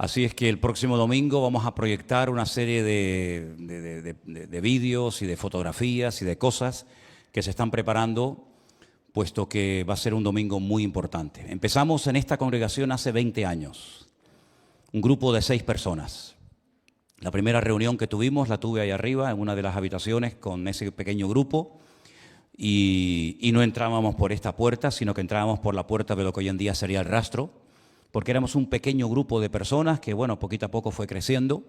Así es que el próximo domingo vamos a proyectar una serie de vídeos y de fotografías y de cosas que se están preparando, puesto que va a ser un domingo muy importante. Empezamos en esta congregación hace 20 años, un grupo de 6 personas. La primera reunión que tuvimos la tuve ahí arriba, en una de las habitaciones, con ese pequeño grupo, y no entrábamos por esta puerta, sino que entrábamos por la puerta de lo que hoy en día sería el rastro, porque éramos un pequeño grupo de personas que, bueno, poquito a poco fue creciendo,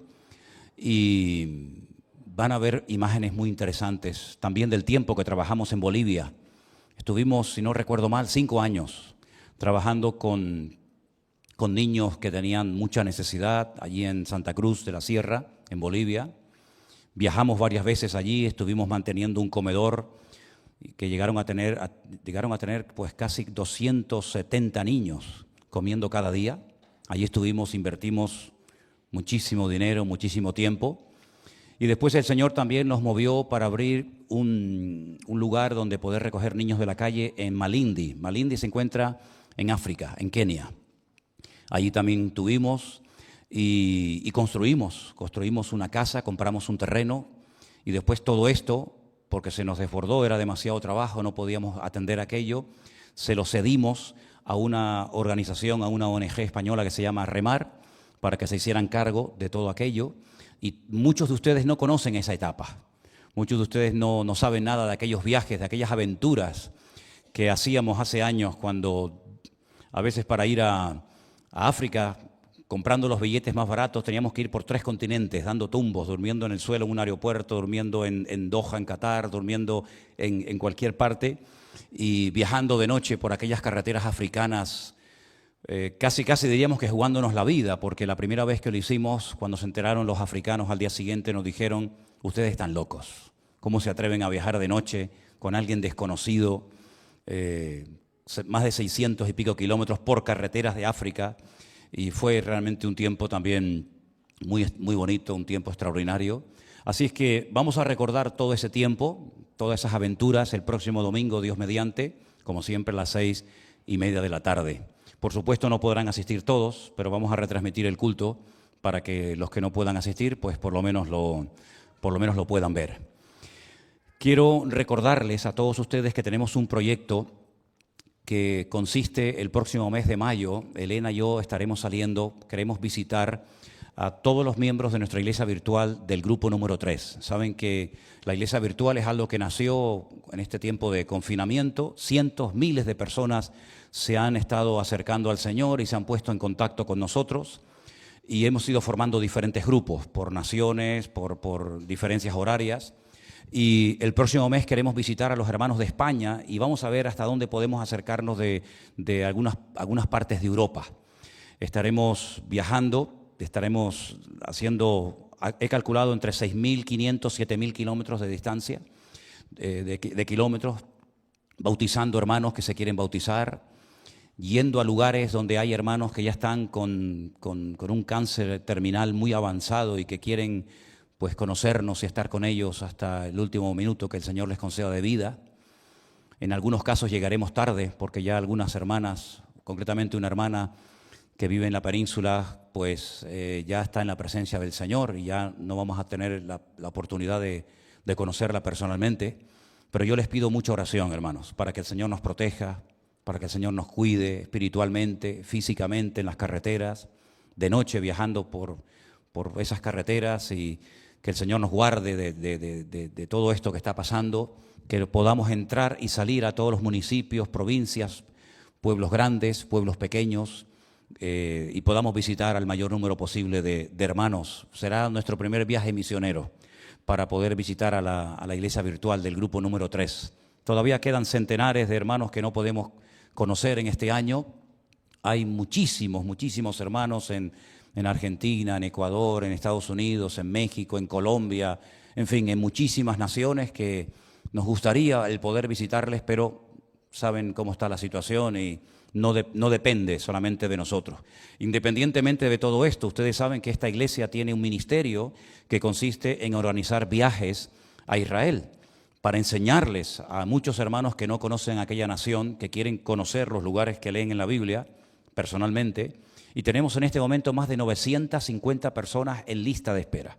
y van a ver imágenes muy interesantes también del tiempo que trabajamos en Bolivia. Estuvimos, si no recuerdo mal, 5 años trabajando con niños que tenían mucha necesidad allí en Santa Cruz de la Sierra, en Bolivia. Viajamos varias veces allí, estuvimos manteniendo un comedor que llegaron a tener pues casi 270 niños comiendo cada día. Allí estuvimos, invertimos muchísimo dinero, muchísimo tiempo. Y después el Señor también nos movió para abrir un lugar donde poder recoger niños de la calle en Malindi. Malindi se encuentra en África, en Kenia. Allí también tuvimos y construimos una casa, compramos un terreno, y después todo esto, porque se nos desbordó, era demasiado trabajo, no podíamos atender aquello, se lo cedimos a una organización, a una ONG española que se llama Remar, para que se hicieran cargo de todo aquello. Y muchos de ustedes no conocen esa etapa. Muchos de ustedes no saben nada de aquellos viajes, de aquellas aventuras que hacíamos hace años, cuando a veces para ir a África, comprando los billetes más baratos, teníamos que ir por 3 continentes, dando tumbos, durmiendo en el suelo en un aeropuerto, durmiendo en Doha, en Qatar, durmiendo en cualquier parte, y viajando de noche por aquellas carreteras africanas, casi diríamos que jugándonos la vida, porque la primera vez que lo hicimos, cuando se enteraron los africanos al día siguiente, nos dijeron: ustedes están locos, ¿cómo se atreven a viajar de noche con alguien desconocido, más de 600 y pico kilómetros por carreteras de África? Y fue realmente un tiempo también muy, muy bonito, un tiempo extraordinario. Así es que vamos a recordar todo ese tiempo, todas esas aventuras, el próximo domingo, Dios mediante, como siempre a las 6:30 de la tarde. Por supuesto no podrán asistir todos, pero vamos a retransmitir el culto para que los que no puedan asistir, pues por lo menos lo puedan ver. Quiero recordarles a todos ustedes que tenemos un proyecto que consiste el próximo mes de mayo. Elena y yo estaremos saliendo, queremos visitar a todos los miembros de nuestra iglesia virtual del grupo número 3. Saben que la iglesia virtual es algo que nació en este tiempo de confinamiento. Cientos, miles de personas se han estado acercando al Señor y se han puesto en contacto con nosotros, y hemos ido formando diferentes grupos por naciones, por diferencias horarias. Y el próximo mes queremos visitar a los hermanos de España y vamos a ver hasta dónde podemos acercarnos de algunas partes de Europa. Estaremos viajando, estaremos haciendo, he calculado, entre 6.500, 7.000 kilómetros de distancia, de kilómetros, bautizando hermanos que se quieren bautizar, yendo a lugares donde hay hermanos que ya están con un cáncer terminal muy avanzado y que quieren pues conocernos y estar con ellos hasta el último minuto que el Señor les conceda de vida. En algunos casos llegaremos tarde, porque ya algunas hermanas, concretamente una hermana que vive en la península, pues ya está en la presencia del Señor y ya no vamos a tener la oportunidad de conocerla personalmente. Pero yo les pido mucha oración, hermanos, para que el Señor nos proteja, para que el Señor nos cuide espiritualmente, físicamente, en las carreteras, de noche viajando por esas carreteras, y que el Señor nos guarde de todo esto que está pasando, que podamos entrar y salir a todos los municipios, provincias, pueblos grandes, pueblos pequeños, y podamos visitar al mayor número posible de hermanos. Será nuestro primer viaje misionero para poder visitar a la iglesia virtual del grupo número 3. Todavía quedan centenares de hermanos que no podemos conocer en este año. Hay muchísimos hermanos en Argentina, en Ecuador, en Estados Unidos, en México, en Colombia, en fin, en muchísimas naciones que nos gustaría el poder visitarles, pero saben cómo está la situación y no depende solamente de nosotros. Independientemente de todo esto, ustedes saben que esta iglesia tiene un ministerio que consiste en organizar viajes a Israel para enseñarles a muchos hermanos que no conocen aquella nación, que quieren conocer los lugares que leen en la Biblia personalmente, Y tenemos en este momento más de 950 personas en lista de espera.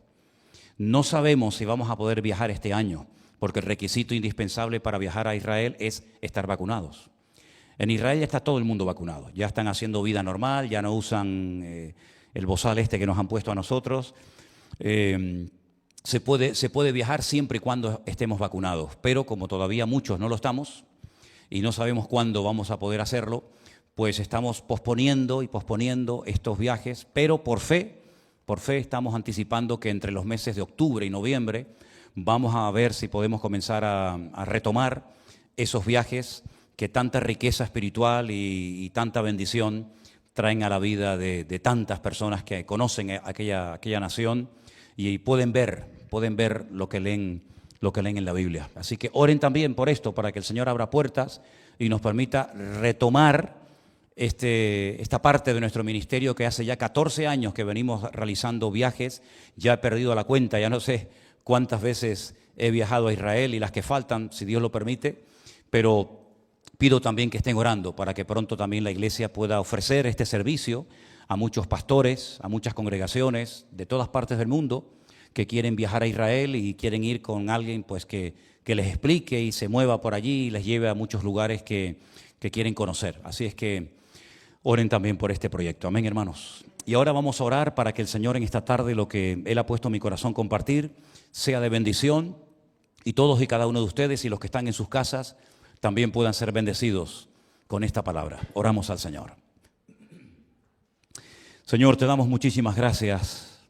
No sabemos si vamos a poder viajar este año, porque el requisito indispensable para viajar a Israel es estar vacunados. En Israel ya está todo el mundo vacunado, ya están haciendo vida normal, ya no usan el bozal este que nos han puesto a nosotros. Se puede viajar siempre y cuando estemos vacunados, pero como todavía muchos no lo estamos y no sabemos cuándo vamos a poder hacerlo, pues estamos posponiendo y posponiendo estos viajes, pero por fe estamos anticipando que entre los meses de octubre y noviembre vamos a ver si podemos comenzar a retomar esos viajes que tanta riqueza espiritual y tanta bendición traen a la vida de tantas personas que conocen aquella nación y pueden ver lo que leen en la Biblia. Así que oren también por esto, para que el Señor abra puertas y nos permita retomar esta parte de nuestro ministerio que hace ya 14 años que venimos realizando viajes. Ya he perdido la cuenta, ya no sé cuántas veces he viajado a Israel y las que faltan, si Dios lo permite, pero pido también que estén orando para que pronto también la iglesia pueda ofrecer este servicio a muchos pastores, a muchas congregaciones de todas partes del mundo que quieren viajar a Israel y quieren ir con alguien pues que les explique y se mueva por allí y les lleve a muchos lugares que quieren conocer. Así es que oren también por este proyecto. Amén, hermanos. Y ahora vamos a orar para que el Señor en esta tarde lo que Él ha puesto en mi corazón compartir sea de bendición y todos y cada uno de ustedes y los que están en sus casas también puedan ser bendecidos con esta palabra. Oramos al Señor. Señor, te damos muchísimas gracias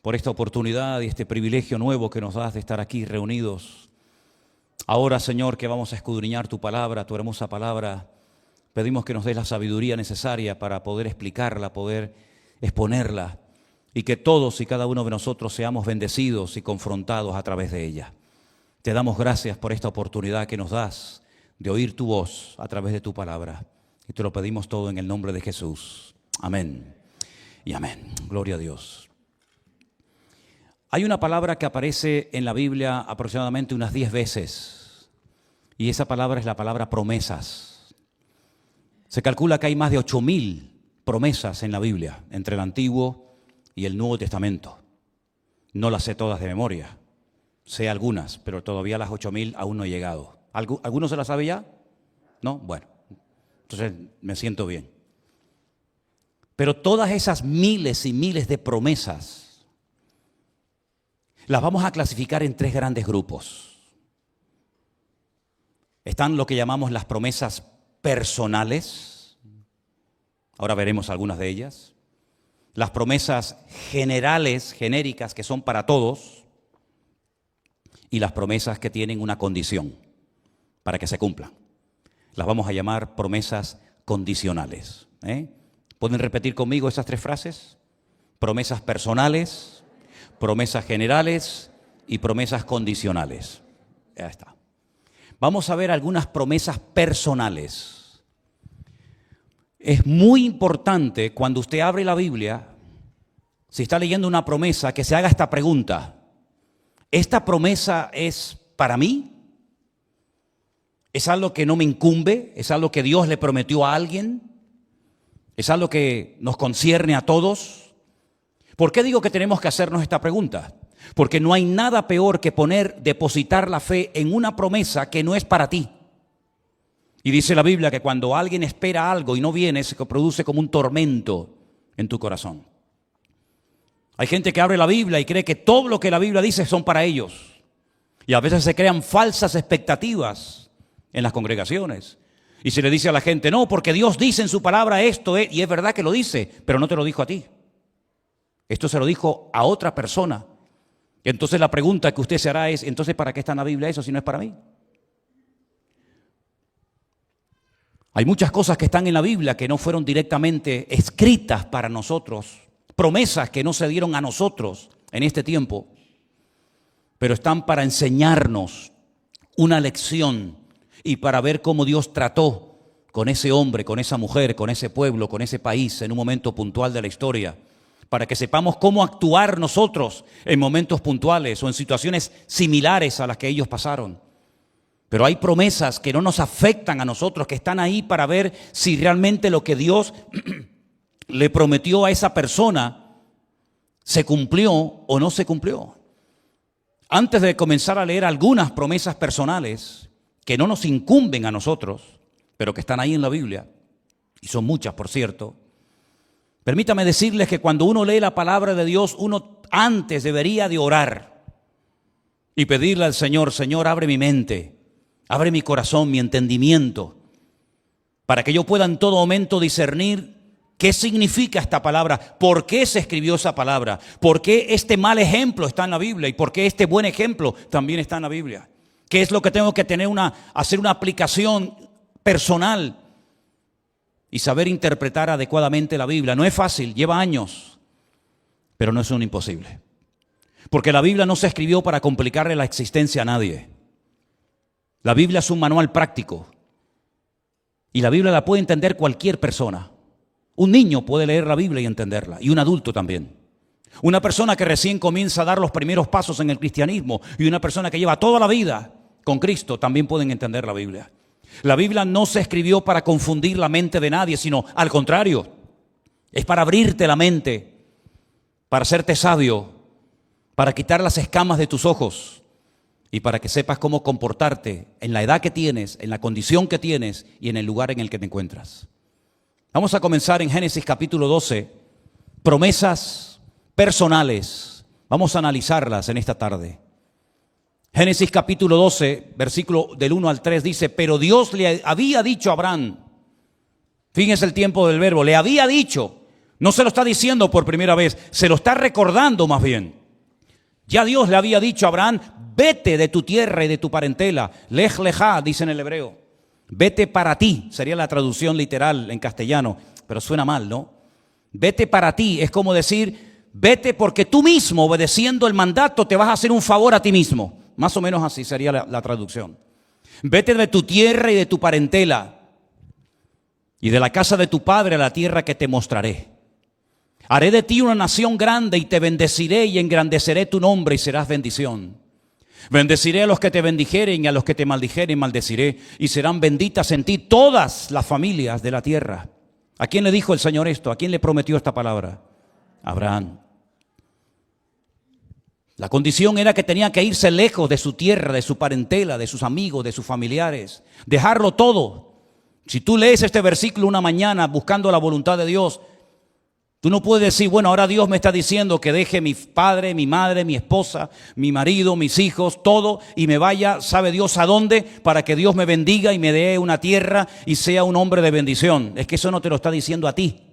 por esta oportunidad y este privilegio nuevo que nos das de estar aquí reunidos. Ahora, Señor, que vamos a escudriñar tu palabra, tu hermosa palabra, pedimos que nos des la sabiduría necesaria para poder explicarla, poder exponerla y que todos y cada uno de nosotros seamos bendecidos y confrontados a través de ella. Te damos gracias por esta oportunidad que nos das de oír tu voz a través de tu palabra. Y te lo pedimos todo en el nombre de Jesús. Amén y amén. Gloria a Dios. Hay una palabra que aparece en la Biblia aproximadamente unas 10 veces. Y esa palabra es la palabra promesas. Se calcula que hay más de 8.000 promesas en la Biblia, entre el Antiguo y el Nuevo Testamento. No las sé todas de memoria. Sé algunas, pero todavía las 8.000 aún no he llegado. ¿Alguno se las sabe ya? ¿No? Bueno, entonces me siento bien. Pero todas esas miles y miles de promesas las vamos a clasificar en 3 grandes grupos. Están lo que llamamos las promesas personales. Ahora veremos algunas de ellas. Las promesas generales, genéricas, que son para todos. Y las promesas que tienen una condición para que se cumplan. Las vamos a llamar promesas condicionales. ¿Pueden repetir conmigo esas 3 frases? Promesas personales, promesas generales y promesas condicionales. Ya está. Vamos a ver algunas promesas personales. Es muy importante cuando usted abre la Biblia, si está leyendo una promesa, que se haga esta pregunta. ¿Esta promesa es para mí? ¿Es algo que no me incumbe? ¿Es algo que Dios le prometió a alguien? ¿Es algo que nos concierne a todos? ¿Por qué digo que tenemos que hacernos esta pregunta? Porque no hay nada peor que depositar la fe en una promesa que no es para ti. Y dice la Biblia que cuando alguien espera algo y no viene, se produce como un tormento en tu corazón. Hay gente que abre la Biblia y cree que todo lo que la Biblia dice son para ellos. Y a veces se crean falsas expectativas en las congregaciones. Y se le dice a la gente, no, porque Dios dice en su palabra esto, y es verdad que lo dice, pero no te lo dijo a ti. Esto se lo dijo a otra persona. Entonces la pregunta que usted se hará es, entonces ¿para qué está en la Biblia eso si no es para mí? Hay muchas cosas que están en la Biblia que no fueron directamente escritas para nosotros, promesas que no se dieron a nosotros en este tiempo, pero están para enseñarnos una lección y para ver cómo Dios trató con ese hombre, con esa mujer, con ese pueblo, con ese país en un momento puntual de la historia, para que sepamos cómo actuar nosotros en momentos puntuales o en situaciones similares a las que ellos pasaron. Pero hay promesas que no nos afectan a nosotros, que están ahí para ver si realmente lo que Dios le prometió a esa persona, ¿se cumplió o no se cumplió? Antes de comenzar a leer algunas promesas personales que no nos incumben a nosotros, pero que están ahí en la Biblia, y son muchas, por cierto, permítame decirles que cuando uno lee la palabra de Dios, uno antes debería de orar y pedirle al Señor: Señor, abre mi mente, abre mi corazón, mi entendimiento, para que yo pueda en todo momento discernir qué significa esta palabra, por qué se escribió esa palabra, por qué este mal ejemplo está en la Biblia y por qué este buen ejemplo también está en la Biblia. ¿Qué es lo que tengo que tener hacer una aplicación personal y saber interpretar adecuadamente la Biblia? No es fácil, lleva años, pero no es un imposible. Porque la Biblia no se escribió para complicarle la existencia a nadie. La Biblia es un manual práctico y la Biblia la puede entender cualquier persona. Un niño puede leer la Biblia y entenderla, y un adulto también. Una persona que recién comienza a dar los primeros pasos en el cristianismo y una persona que lleva toda la vida con Cristo también pueden entender la Biblia. La Biblia no se escribió para confundir la mente de nadie, sino al contrario, es para abrirte la mente, para hacerte sabio, para quitar las escamas de tus ojos y para que sepas cómo comportarte en la edad que tienes, en la condición que tienes y en el lugar en el que te encuentras. Vamos a comenzar en Génesis capítulo 12, promesas personales. Vamos a analizarlas en esta tarde. Génesis capítulo 12, versículo del 1 al 3 dice: pero Dios le había dicho a Abraham, fíjense el tiempo del verbo, le había dicho, no se lo está diciendo por primera vez, se lo está recordando más bien. Ya Dios le había dicho a Abraham: vete de tu tierra y de tu parentela, lej lejá, dice en el hebreo. Vete para ti, sería la traducción literal en castellano, pero suena mal, ¿no? Vete para ti, es como decir, vete porque tú mismo, obedeciendo el mandato, te vas a hacer un favor a ti mismo. Más o menos así sería la traducción. Vete de tu tierra y de tu parentela, y de la casa de tu padre a la tierra que te mostraré. Haré de ti una nación grande y te bendeciré y engrandeceré tu nombre y serás bendición. Bendeciré a los que te bendijeren y a los que te maldijeren maldeciré, y serán benditas en ti todas las familias de la tierra. ¿A quién le dijo el Señor esto? ¿A quién le prometió esta palabra? A Abraham. La condición era que tenía que irse lejos de su tierra, de su parentela, de sus amigos, de sus familiares, dejarlo todo. Si tú lees este versículo una mañana buscando la voluntad de Dios, tú no puedes decir, bueno, ahora Dios me está diciendo que deje mi padre, mi madre, mi esposa, mi marido, mis hijos, todo, y me vaya, sabe Dios a dónde, para que Dios me bendiga y me dé una tierra y sea un hombre de bendición. Es que eso no te lo está diciendo a ti.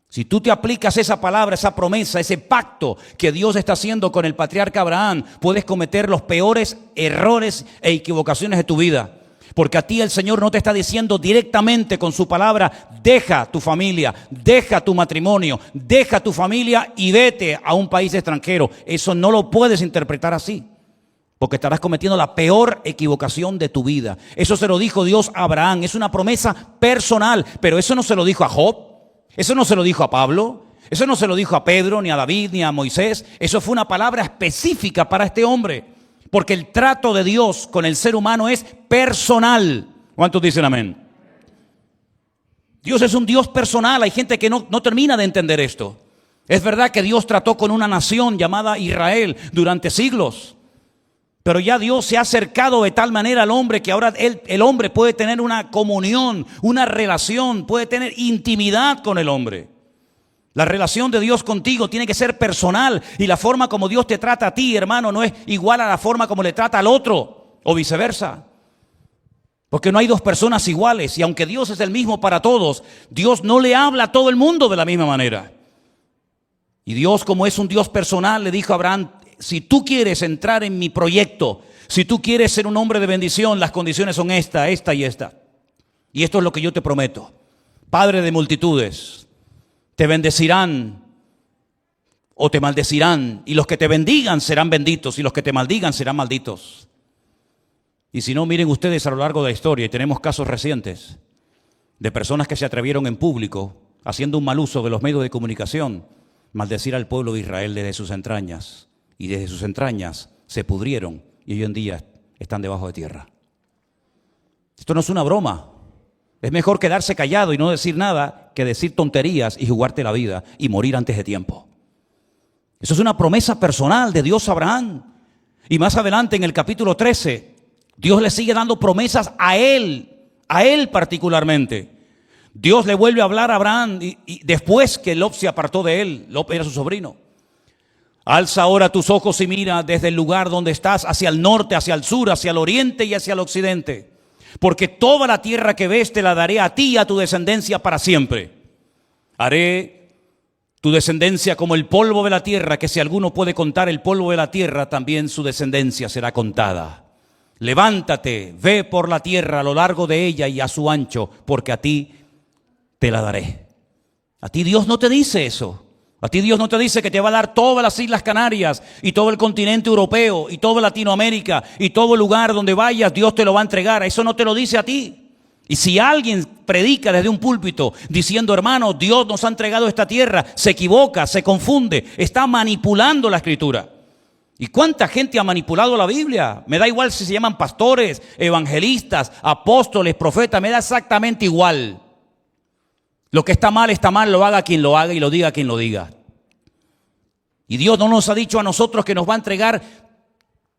Si tú te aplicas esa palabra, esa promesa, ese pacto que Dios está haciendo con el patriarca Abraham, puedes cometer los peores errores e equivocaciones de tu vida. Porque a ti el Señor no te está diciendo directamente con su palabra: deja tu familia, deja tu matrimonio, deja tu familia y vete a un país extranjero. Eso no lo puedes interpretar así, porque estarás cometiendo la peor equivocación de tu vida. Eso se lo dijo Dios a Abraham, es una promesa personal, pero eso no se lo dijo a Job, eso no se lo dijo a Pablo, eso no se lo dijo a Pedro, ni a David, ni a Moisés. Eso fue una palabra específica para este hombre. Porque el trato de Dios con el ser humano es personal. ¿Cuántos dicen amén? Dios es un Dios personal. Hay gente que no termina de entender esto. Es verdad que Dios trató con una nación llamada Israel durante siglos. Pero ya Dios se ha acercado de tal manera al hombre que ahora el hombre puede tener una comunión, una relación, puede tener intimidad con el hombre. La relación de Dios contigo tiene que ser personal, y la forma como Dios te trata a ti, hermano, no es igual a la forma como le trata al otro, o viceversa. Porque no hay dos personas iguales, y aunque Dios es el mismo para todos, Dios no le habla a todo el mundo de la misma manera. Y Dios, como es un Dios personal, le dijo a Abraham: si tú quieres entrar en mi proyecto, si tú quieres ser un hombre de bendición, las condiciones son esta y esta. Y esto es lo que yo te prometo. Padre de multitudes, te bendecirán o te maldecirán, y los que te bendigan serán benditos, y los que te maldigan serán malditos. Y si no, miren ustedes a lo largo de la historia, y tenemos casos recientes de personas que se atrevieron en público, haciendo un mal uso de los medios de comunicación, maldecir al pueblo de Israel desde sus entrañas, y desde sus entrañas se pudrieron y hoy en día están debajo de tierra. Esto no es una broma. Es mejor quedarse callado y no decir nada que decir tonterías y jugarte la vida y morir antes de tiempo. Eso es una promesa personal de Dios a Abraham. Y más adelante en el capítulo 13, Dios le sigue dando promesas a él particularmente. Dios le vuelve a hablar a Abraham y después que Lot se apartó de él, Lot era su sobrino. Alza ahora tus ojos y mira desde el lugar donde estás hacia el norte, hacia el sur, hacia el oriente y hacia el occidente. Porque toda la tierra que ves te la daré a ti y a tu descendencia para siempre. Haré tu descendencia como el polvo de la tierra, que si alguno puede contar el polvo de la tierra, también su descendencia será contada. Levántate, ve por la tierra a lo largo de ella y a su ancho, porque a ti te la daré. A ti Dios no te dice eso. A ti Dios no te dice que te va a dar todas las Islas Canarias y todo el continente europeo y toda Latinoamérica y todo lugar donde vayas, Dios te lo va a entregar. Eso no te lo dice a ti. Y si alguien predica desde un púlpito diciendo, hermano, Dios nos ha entregado esta tierra, se equivoca, se confunde, está manipulando la Escritura. ¿Y cuánta gente ha manipulado la Biblia? Me da igual si se llaman pastores, evangelistas, apóstoles, profetas, me da exactamente igual. Lo que está mal, lo haga quien lo haga y lo diga quien lo diga. Y Dios no nos ha dicho a nosotros que nos va a entregar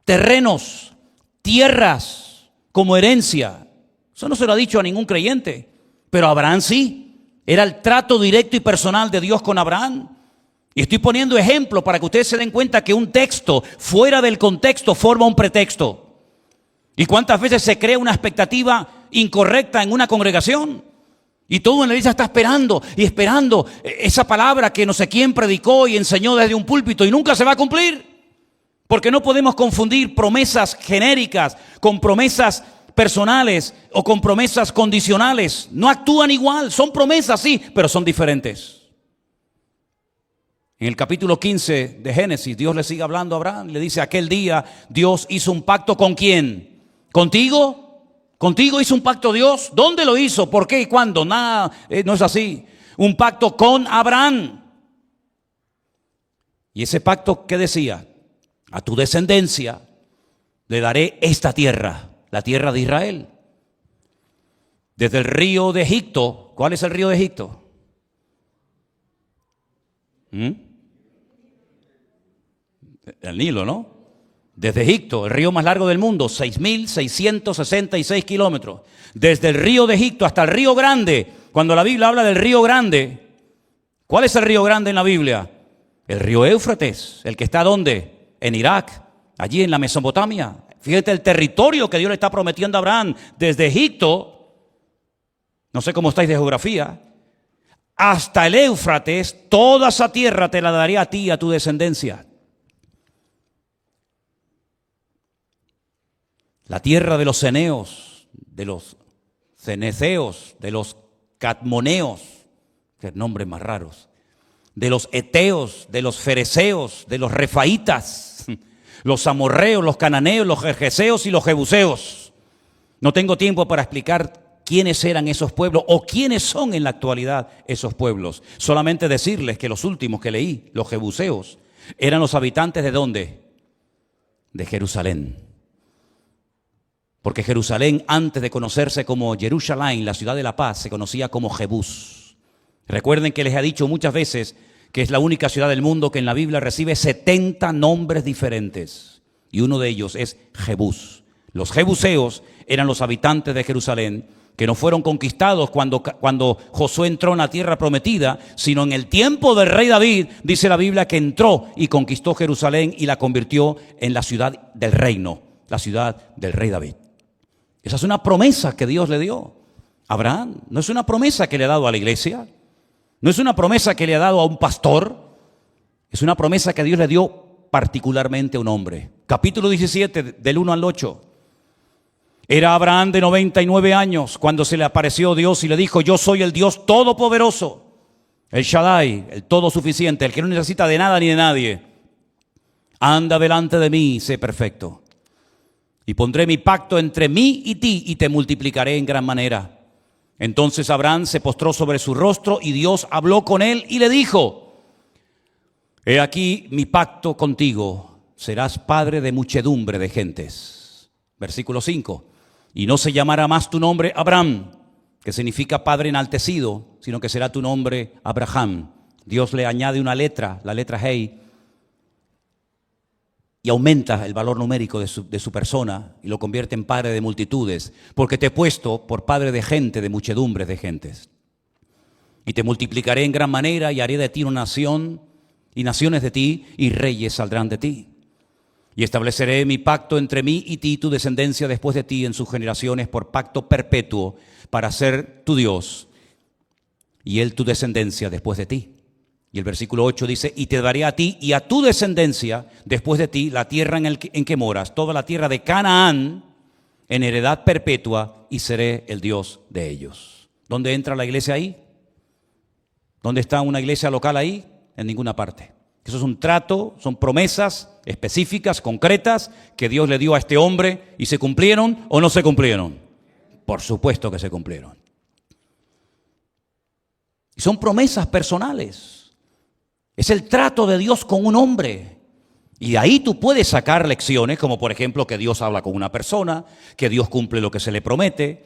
terrenos, tierras como herencia. Eso no se lo ha dicho a ningún creyente, pero a Abraham sí. Era el trato directo y personal de Dios con Abraham. Y estoy poniendo ejemplos para que ustedes se den cuenta que un texto fuera del contexto forma un pretexto. ¿Y cuántas veces se crea una expectativa incorrecta en una congregación? Y todo en la iglesia está esperando y esperando esa palabra que no sé quién predicó y enseñó desde un púlpito y nunca se va a cumplir. Porque no podemos confundir promesas genéricas con promesas personales o con promesas condicionales. No actúan igual, son promesas sí, pero son diferentes. En el capítulo 15 de Génesis, Dios le sigue hablando a Abraham. Le dice, aquel día Dios hizo un pacto ¿con quién? ¿Contigo? ¿Contigo hizo un pacto Dios? ¿Dónde lo hizo? ¿Por qué y cuándo? Nada, no es así. Un pacto con Abraham. Y ese pacto, ¿qué decía? A tu descendencia le daré esta tierra, la tierra de Israel. Desde el río de Egipto. ¿Cuál es el río de Egipto? El Nilo, ¿no? Desde Egipto, el río más largo del mundo, 6.666 kilómetros. Desde el río de Egipto hasta el río Grande. Cuando la Biblia habla del río Grande, ¿cuál es el río Grande en la Biblia? El río Éufrates, el que está ¿dónde? En Irak, allí en la Mesopotamia. Fíjate el territorio que Dios le está prometiendo a Abraham. Desde Egipto, no sé cómo estáis de geografía, hasta el Éufrates, toda esa tierra te la daré a ti y a tu descendencia. La tierra de los ceneos, de los ceneceos, de los cadmoneos, que nombres más raros, de los eteos, de los fereceos, de los refaitas, los amorreos, los cananeos, los gergeseos y los jebuseos. No tengo tiempo para explicar quiénes eran esos pueblos o quiénes son en la actualidad esos pueblos. Solamente decirles que los últimos que leí, los jebuseos, eran los habitantes ¿de dónde? De Jerusalén. Porque Jerusalén, antes de conocerse como Jerusalén, la ciudad de la paz, se conocía como Jebús. Recuerden que les he dicho muchas veces que es la única ciudad del mundo que en la Biblia recibe 70 nombres diferentes. Y uno de ellos es Jebús. Los jebuseos eran los habitantes de Jerusalén que no fueron conquistados cuando Josué entró en la tierra prometida, sino en el tiempo del rey David, dice la Biblia que entró y conquistó Jerusalén y la convirtió en la ciudad del reino, la ciudad del rey David. Esa es una promesa que Dios le dio a Abraham. No es una promesa que le ha dado a la iglesia. No es una promesa que le ha dado a un pastor. Es una promesa que Dios le dio particularmente a un hombre. Capítulo 17, del 1 al 8. Era Abraham de 99 años cuando se le apareció Dios y le dijo, yo soy el Dios todopoderoso, el Shaddai, el todo suficiente, el que no necesita de nada ni de nadie. Anda delante de mí y sé perfecto. Y pondré mi pacto entre mí y ti y te multiplicaré en gran manera. Entonces Abraham se postró sobre su rostro y Dios habló con él y le dijo, he aquí mi pacto contigo, serás padre de muchedumbre de gentes. Versículo 5, y no se llamará más tu nombre Abraham, que significa Padre enaltecido, sino que será tu nombre Abraham. Dios le añade una letra, la letra Hey, y aumenta el valor numérico de su persona y lo convierte en padre de multitudes, porque te he puesto por padre de gente, de muchedumbres de gentes. Y te multiplicaré en gran manera y haré de ti una nación, y naciones de ti, y reyes saldrán de ti. Y estableceré mi pacto entre mí y ti, tu descendencia después de ti en sus generaciones, por pacto perpetuo, para ser tu Dios, y él tu descendencia después de ti. Y el versículo 8 dice, y te daré a ti y a tu descendencia después de ti la tierra en que moras, toda la tierra de Canaán, en heredad perpetua, y seré el Dios de ellos. ¿Dónde entra la iglesia ahí? ¿Dónde está una iglesia local ahí? En ninguna parte. Eso es un trato, son promesas específicas, concretas, que Dios le dio a este hombre, y ¿se cumplieron o no se cumplieron? Por supuesto que se cumplieron. Y son promesas personales. Es el trato de Dios con un hombre. Y de ahí tú puedes sacar lecciones, como por ejemplo que Dios habla con una persona, que Dios cumple lo que se le promete,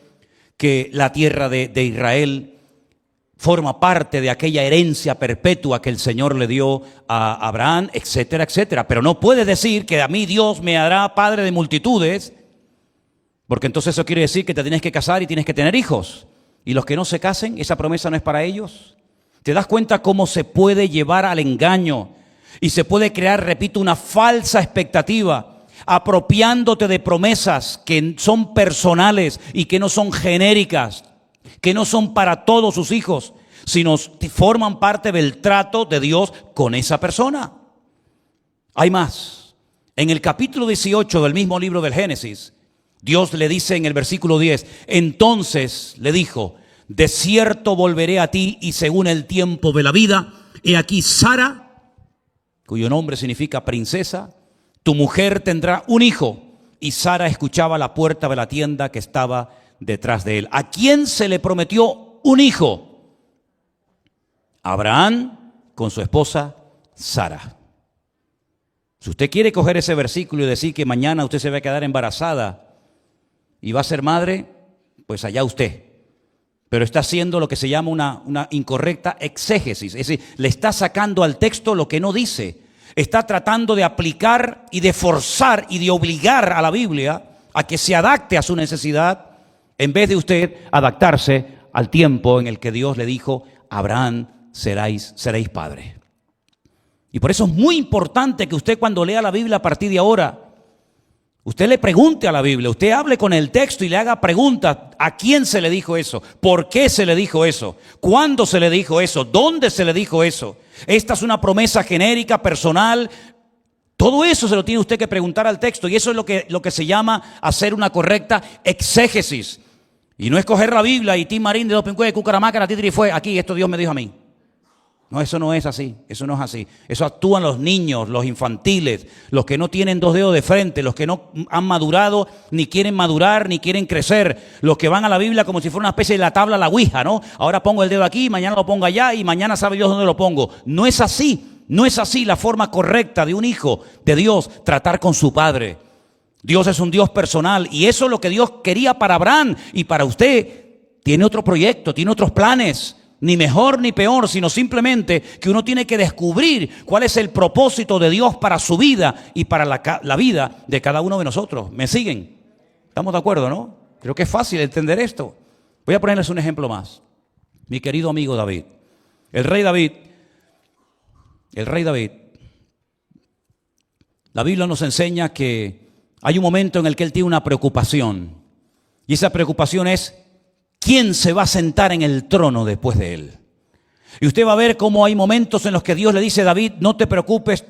que la tierra de Israel forma parte de aquella herencia perpetua que el Señor le dio a Abraham, etcétera, etcétera. Pero no puedes decir que a mí Dios me hará padre de multitudes, porque entonces eso quiere decir que te tienes que casar y tienes que tener hijos. Y los que no se casen, esa promesa no es para ellos. ¿Te das cuenta cómo se puede llevar al engaño? Y se puede crear, repito, una falsa expectativa, apropiándote de promesas que son personales y que no son genéricas, que no son para todos sus hijos, sino forman parte del trato de Dios con esa persona. Hay más. En el capítulo 18 del mismo libro del Génesis, Dios le dice en el versículo 10, entonces le dijo, de cierto volveré a ti y según el tiempo de la vida, he aquí Sara, cuyo nombre significa princesa, tu mujer tendrá un hijo. Y Sara escuchaba a la puerta de la tienda que estaba detrás de él. ¿A quién se le prometió un hijo? Abraham con su esposa Sara. Si usted quiere coger ese versículo y decir que mañana usted se va a quedar embarazada y va a ser madre, pues allá usted. Pero está haciendo lo que se llama una incorrecta exégesis. Es decir, le está sacando al texto lo que no dice. Está tratando de aplicar y de forzar y de obligar a la Biblia a que se adapte a su necesidad, en vez de usted adaptarse al tiempo en el que Dios le dijo, Abraham, seréis padre. Y por eso es muy importante que usted, cuando lea la Biblia a partir de ahora, usted le pregunte a la Biblia, usted hable con el texto y le haga preguntas. ¿A quién se le dijo eso? ¿Por qué se le dijo eso? ¿Cuándo se le dijo eso? ¿Dónde se le dijo eso? Esta es una promesa genérica, personal. Todo eso se lo tiene usted que preguntar al texto, y eso es lo que se llama hacer una correcta exégesis. Y no es coger la Biblia y Tim Marín de Dos Pincue de Cucaramaca, la titri fue aquí, esto Dios me dijo a mí. No, eso no es así, eso no es así. Eso actúan los niños, los infantiles, los que no tienen dos dedos de frente, los que no han madurado, ni quieren madurar, ni quieren crecer, los que van a la Biblia como si fuera una especie de la tabla, la ouija, ¿no? Ahora pongo el dedo aquí, mañana lo pongo allá y mañana sabe Dios dónde lo pongo. No es así, no es así la forma correcta de un hijo de Dios tratar con su padre. Dios es un Dios personal, y eso es lo que Dios quería para Abraham y para usted. Tiene otro proyecto, tiene otros planes. Ni mejor ni peor, sino simplemente que uno tiene que descubrir cuál es el propósito de Dios para su vida y para la vida de cada uno de nosotros. ¿Me siguen? ¿Estamos de acuerdo, no? Creo que es fácil entender esto. Voy a ponerles un ejemplo más. Mi querido amigo David. El rey David. La Biblia nos enseña que hay un momento en el que él tiene una preocupación. Y esa preocupación es: ¿quién se va a sentar en el trono después de él? Y usted va a ver cómo hay momentos en los que Dios le dice a David, no te preocupes,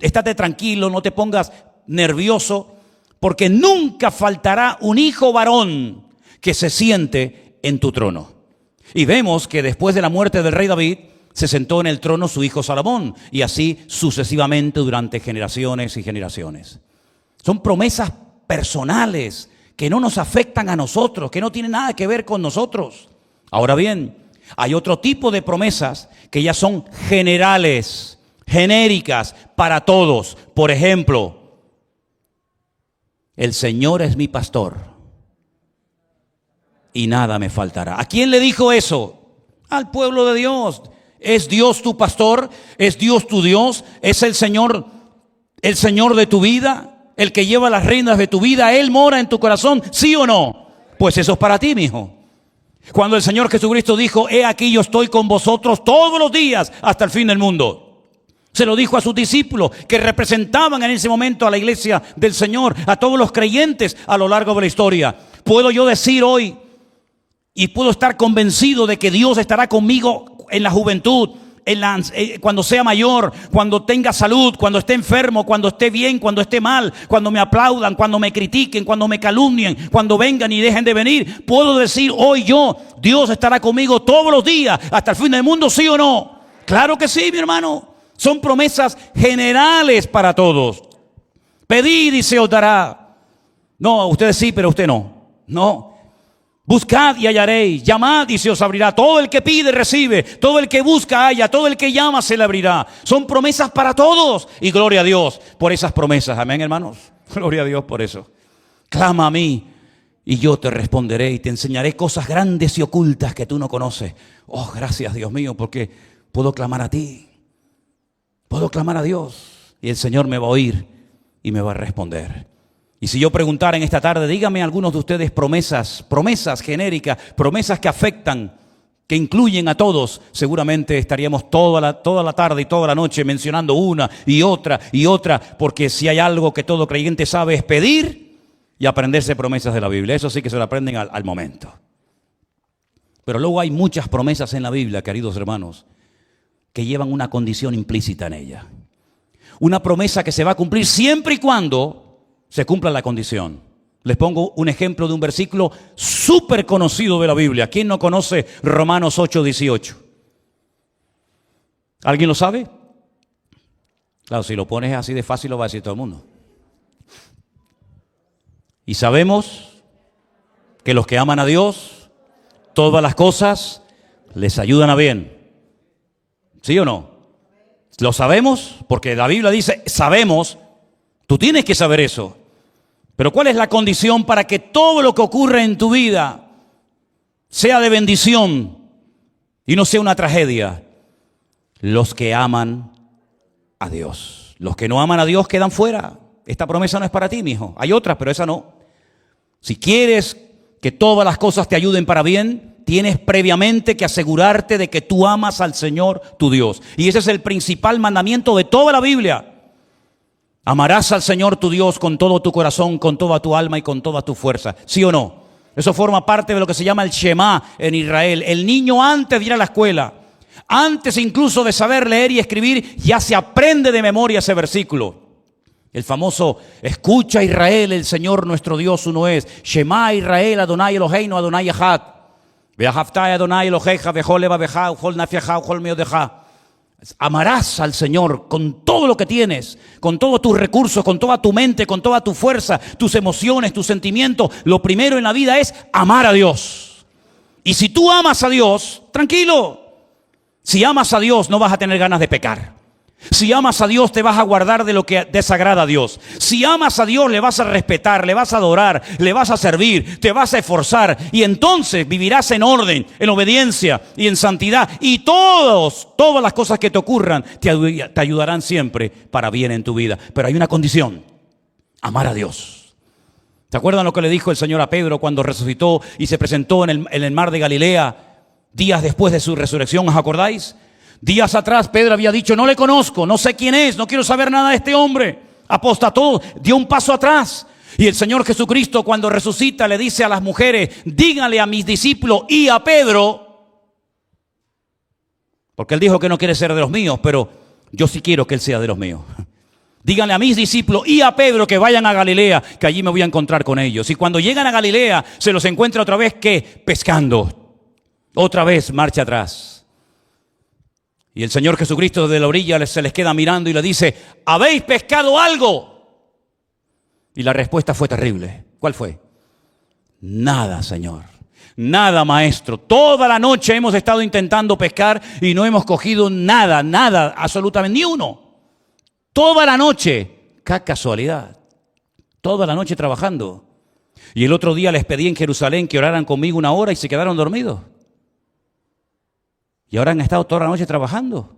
estate tranquilo, no te pongas nervioso, porque nunca faltará un hijo varón que se siente en tu trono. Y vemos que después de la muerte del rey David, se sentó en el trono su hijo Salomón, y así sucesivamente durante generaciones y generaciones. Son promesas personales que no nos afectan a nosotros, que no tienen nada que ver con nosotros. Ahora bien, hay otro tipo de promesas que ya son generales, genéricas para todos. Por ejemplo, el Señor es mi pastor y nada me faltará. ¿A quién le dijo eso? Al pueblo de Dios. ¿Es Dios tu pastor? ¿Es Dios tu Dios? ¿Es el Señor de tu vida? ¿El que lleva las riendas de tu vida? ¿Él mora en tu corazón? ¿Sí o no? Pues eso es para ti, mi hijo. Cuando el Señor Jesucristo dijo, he aquí yo estoy con vosotros todos los días hasta el fin del mundo. Se lo dijo a sus discípulos que representaban en ese momento a la iglesia del Señor, a todos los creyentes a lo largo de la historia. Puedo yo decir hoy y puedo estar convencido de que Dios estará conmigo en la juventud, cuando sea mayor, cuando tenga salud, cuando esté enfermo, cuando esté bien, cuando esté mal, cuando me aplaudan, cuando me critiquen, cuando me calumnien, cuando vengan y dejen de venir. Puedo decir hoy yo, Dios estará conmigo todos los días hasta el fin del mundo, ¿sí o no? Claro que sí, mi hermano. Son promesas generales para todos. Pedid y se os dará. No, ustedes sí, pero usted no. No. Buscad y hallaréis, llamad y se os abrirá. Todo el que pide recibe, todo el que busca halla, todo el que llama se le abrirá. Son promesas para todos y gloria a Dios por esas promesas. Amén, hermanos. Gloria a Dios por eso. Clama a mí y yo te responderé y te enseñaré cosas grandes y ocultas que tú no conoces. Oh, gracias Dios mío, porque puedo clamar a ti. Puedo clamar a Dios y el Señor me va a oír y me va a responder. Y si yo preguntara en esta tarde, dígame algunos de ustedes promesas genéricas, promesas que afectan, que incluyen a todos, seguramente estaríamos toda la tarde y toda la noche mencionando una y otra, porque si hay algo que todo creyente sabe es pedir y aprenderse promesas de la Biblia. Eso sí que se lo aprenden al momento. Pero luego hay muchas promesas en la Biblia, queridos hermanos, que llevan una condición implícita en ella. Una promesa que se va a cumplir siempre y cuando se cumpla la condición. Les pongo un ejemplo de un versículo súper conocido de la Biblia. ¿Quién no conoce Romanos 8:18? ¿Alguien lo sabe? Claro, si lo pones así de fácil lo va a decir todo el mundo. Y sabemos que los que aman a Dios, todas las cosas les ayudan a bien. ¿Sí o no? ¿Lo sabemos? Porque la Biblia dice, sabemos. Tú tienes que saber eso. Pero ¿cuál es la condición para que todo lo que ocurre en tu vida sea de bendición y no sea una tragedia? Los que aman a Dios. Los que no aman a Dios quedan fuera. Esta promesa no es para ti, mi hijo. Hay otras, pero esa no. Si quieres que todas las cosas te ayuden para bien, tienes previamente que asegurarte de que tú amas al Señor tu Dios. Y ese es el principal mandamiento de toda la Biblia. Amarás al Señor tu Dios con todo tu corazón, con toda tu alma y con toda tu fuerza. ¿Sí o no? Eso forma parte de lo que se llama el Shema en Israel. El niño antes de ir a la escuela, antes incluso de saber leer y escribir, ya se aprende de memoria ese versículo. El famoso, escucha Israel, el Señor nuestro Dios uno es. Shema Israel, Adonai Eloheinu, Adonai Echad. Ve'ahavta Adonai Elohecha, ve'chol levavecha, uchol nafshecha, uchol meodecha. Amarás al Señor con todo lo que tienes, con todos tus recursos, con toda tu mente, con toda tu fuerza, tus emociones, tus sentimientos. Lo primero en la vida es amar a Dios. Y si tú amas a Dios, tranquilo. Si amas a Dios no vas a tener ganas de pecar. Si amas a Dios te vas a guardar de lo que desagrada a Dios. Si amas a Dios le vas a respetar, le vas a adorar, le vas a servir, te vas a esforzar. Y entonces vivirás en orden, en obediencia y en santidad. Y todas las cosas que te ocurran te ayudarán siempre para bien en tu vida. Pero hay una condición: amar a Dios. ¿Se acuerdan lo que le dijo el Señor a Pedro cuando resucitó y se presentó en el mar de Galilea días después de su resurrección? ¿Os acordáis? Días atrás Pedro había dicho, no le conozco, no sé quién es, no quiero saber nada de este hombre. Apostató, dio un paso atrás. Y el Señor Jesucristo cuando resucita le dice a las mujeres, díganle a mis discípulos y a Pedro, porque él dijo que no quiere ser de los míos, pero yo sí quiero que él sea de los míos. Díganle a mis discípulos y a Pedro que vayan a Galilea, que allí me voy a encontrar con ellos. Y cuando llegan a Galilea se los encuentra otra vez, ¿qué? Pescando. Otra vez marcha atrás. Y el Señor Jesucristo desde la orilla se les queda mirando y le dice, ¿habéis pescado algo? Y la respuesta fue terrible. ¿Cuál fue? Nada, Señor. Nada, Maestro. Toda la noche hemos estado intentando pescar y no hemos cogido nada, absolutamente ni uno. Toda la noche. ¡Qué casualidad! Toda la noche trabajando. Y el otro día les pedí en Jerusalén que oraran conmigo 1 hora y se quedaron dormidos. Y ahora han estado toda la noche trabajando,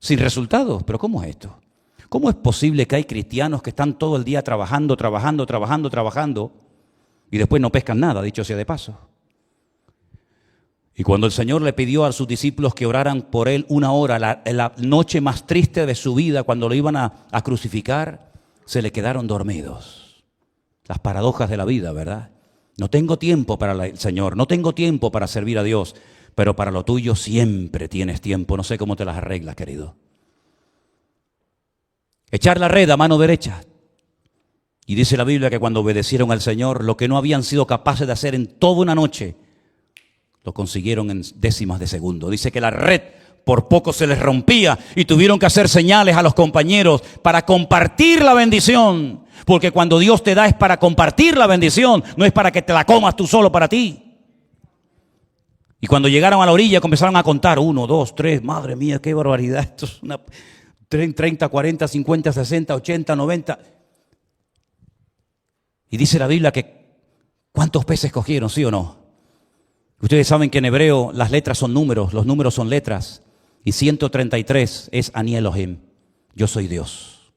sin resultados. ¿Pero cómo es esto? ¿Cómo es posible que hay cristianos que están todo el día trabajando, y después no pescan nada, dicho sea de paso? Y cuando el Señor le pidió a sus discípulos que oraran por él 1 hora, la noche más triste de su vida, cuando lo iban a crucificar, se le quedaron dormidos. Las paradojas de la vida, ¿verdad? No tengo tiempo para el Señor, no tengo tiempo para servir a Dios, pero para lo tuyo siempre tienes tiempo. No sé cómo te las arreglas, querido. Echar la red a mano derecha. Y dice la Biblia que cuando obedecieron al Señor, lo que no habían sido capaces de hacer en toda una noche, lo consiguieron en décimas de segundo. Dice que la red por poco se les rompía y tuvieron que hacer señales a los compañeros para compartir la bendición. Porque cuando Dios te da es para compartir la bendición, no es para que te la comas tú solo para ti. Y cuando llegaron a la orilla comenzaron a contar 1, 2, 3, madre mía, qué barbaridad. Esto es una 30, 40, 50, 60, 80, 90. Y dice la Biblia que ¿cuántos peces cogieron, sí o no? Ustedes saben que en hebreo las letras son números, los números son letras. Y 133 es Ani Elohim, yo soy Dios.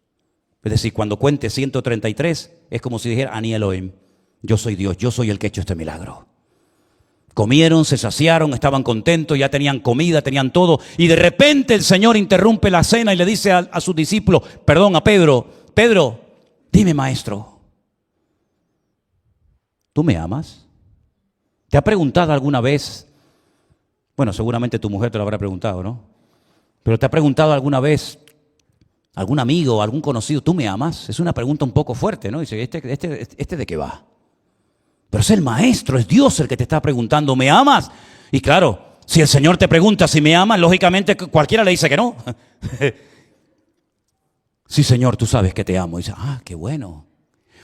Es decir, cuando cuente 133 es como si dijera Ani Elohim, yo soy Dios, yo soy el que ha hecho este milagro. Comieron, se saciaron, estaban contentos, ya tenían comida, tenían todo. Y de repente el Señor interrumpe la cena y le dice a sus discípulos, perdón, a Pedro, Pedro, dime, maestro, ¿tú me amas? ¿Te ha preguntado alguna vez? Bueno, seguramente tu mujer te lo habrá preguntado, ¿no? Pero ¿te ha preguntado alguna vez algún amigo, algún conocido, ¿tú me amas? Es una pregunta un poco fuerte, ¿no? Dice, ¿este de qué va? Pero es el maestro, es Dios el que te está preguntando, ¿me amas? Y claro, si el Señor te pregunta si me amas, lógicamente cualquiera le dice que no. Sí, Señor, tú sabes que te amo. Y dice, qué bueno.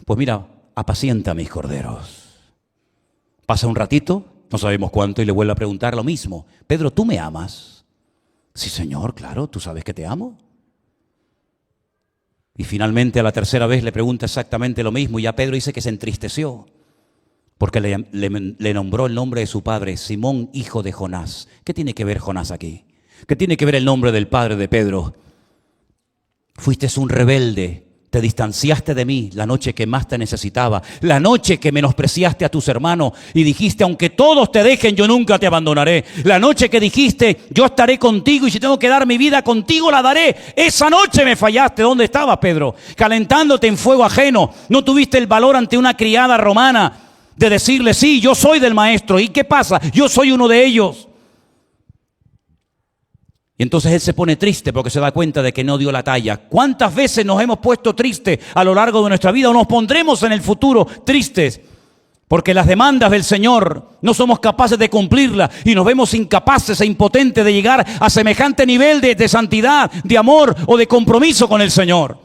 Pues mira, apacienta mis corderos. Pasa un ratito, no sabemos cuánto, y le vuelve a preguntar lo mismo. Pedro, ¿tú me amas? Sí, Señor, claro, tú sabes que te amo. Y finalmente a la tercera vez le pregunta exactamente lo mismo, y ya Pedro dice que se entristeció. Porque le nombró el nombre de su padre, Simón, hijo de Jonás. ¿Qué tiene que ver Jonás aquí? ¿Qué tiene que ver el nombre del padre de Pedro? Fuiste un rebelde, te distanciaste de mí la noche que más te necesitaba, la noche que menospreciaste a tus hermanos y dijiste, aunque todos te dejen, yo nunca te abandonaré. La noche que dijiste, yo estaré contigo y si tengo que dar mi vida contigo, la daré. Esa noche me fallaste. ¿Dónde estabas, Pedro? Calentándote en fuego ajeno. No tuviste el valor ante una criada romana de decirle, sí, yo soy del maestro. ¿Y qué pasa? Yo soy uno de ellos. Y entonces él se pone triste porque se da cuenta de que no dio la talla. ¿Cuántas veces nos hemos puesto tristes a lo largo de nuestra vida o nos pondremos en el futuro tristes? Porque las demandas del Señor no somos capaces de cumplirlas y nos vemos incapaces e impotentes de llegar a semejante nivel de santidad, de amor o de compromiso con el Señor.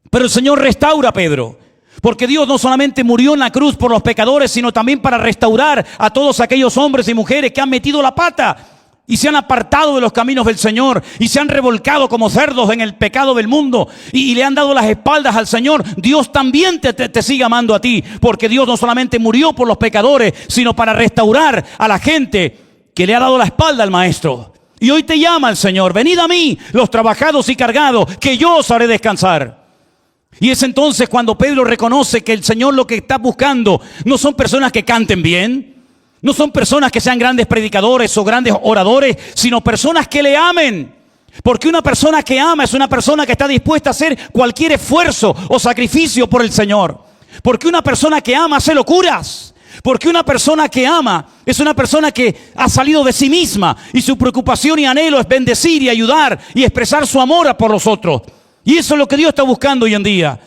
Pero el Señor restaura a Pedro. Porque Dios no solamente murió en la cruz por los pecadores, sino también para restaurar a todos aquellos hombres y mujeres que han metido la pata y se han apartado de los caminos del Señor y se han revolcado como cerdos en el pecado del mundo y le han dado las espaldas al Señor. Dios también te sigue amando a ti, porque Dios no solamente murió por los pecadores, sino para restaurar a la gente que le ha dado la espalda al Maestro. Y hoy te llama el Señor, venid a mí, los trabajados y cargados, que yo os haré descansar. Y es entonces cuando Pedro reconoce que el Señor lo que está buscando no son personas que canten bien, no son personas que sean grandes predicadores o grandes oradores, sino personas que le amen. Porque una persona que ama es una persona que está dispuesta a hacer cualquier esfuerzo o sacrificio por el Señor. Porque una persona que ama hace locuras. Porque una persona que ama es una persona que ha salido de sí misma y su preocupación y anhelo es bendecir y ayudar y expresar su amor por los otros. Y eso es lo que Dios está buscando hoy en día.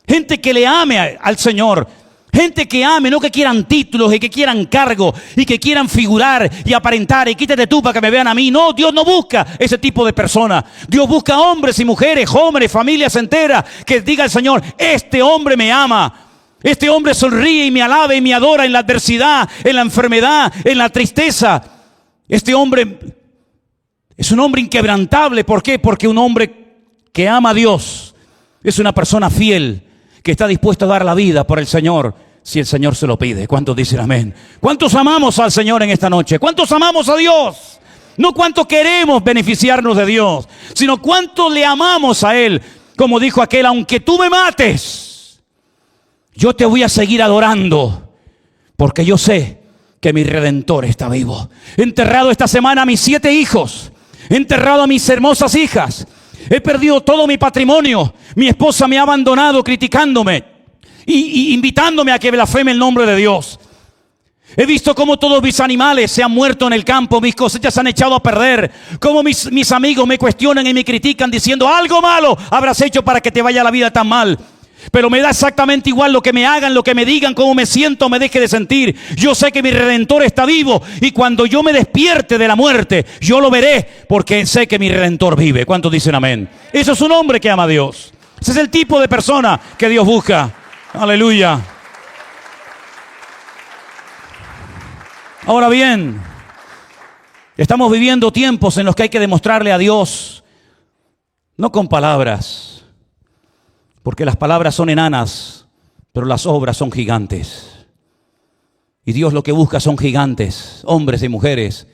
Gente que le ame al Señor. Gente que ame, no que quieran títulos y que quieran cargos y que quieran figurar y aparentar y quítate tú para que me vean a mí. No, Dios no busca ese tipo de personas. Dios busca hombres y mujeres, jóvenes, familias enteras, que diga al Señor, este hombre me ama. Este hombre sonríe y me alaba y me adora en la adversidad, en la enfermedad, en la tristeza. Este hombre es un hombre inquebrantable. ¿Por qué? Porque un hombre que ama a Dios es una persona fiel, que está dispuesta a dar la vida por el Señor, si el Señor se lo pide. ¿Cuántos dicen amén? ¿Cuántos amamos al Señor en esta noche? ¿Cuántos amamos a Dios? No cuánto queremos beneficiarnos de Dios, sino cuánto le amamos a Él. Como dijo aquel, aunque tú me mates, yo te voy a seguir adorando, porque yo sé que mi Redentor está vivo. He enterrado esta semana a mis 7 hijos. He enterrado a mis hermosas hijas. He perdido todo mi patrimonio. Mi esposa me ha abandonado criticándome y invitándome a que blasfeme el nombre de Dios. He visto cómo todos mis animales se han muerto en el campo, mis cosechas se han echado a perder, cómo mis amigos me cuestionan y me critican diciendo, algo malo habrás hecho para que te vaya la vida tan mal. Pero me da exactamente igual lo que me hagan, lo que me digan, cómo me siento, me deje de sentir. Yo sé que mi Redentor está vivo y cuando yo me despierte de la muerte, yo lo veré porque sé que mi Redentor vive. ¿Cuántos dicen amén? Eso es un hombre que ama a Dios. Ese es el tipo de persona que Dios busca. Aleluya. Ahora bien, estamos viviendo tiempos en los que hay que demostrarle a Dios, no con palabras, porque las palabras son enanas, pero las obras son gigantes. Y Dios lo que busca son gigantes, hombres y mujeres,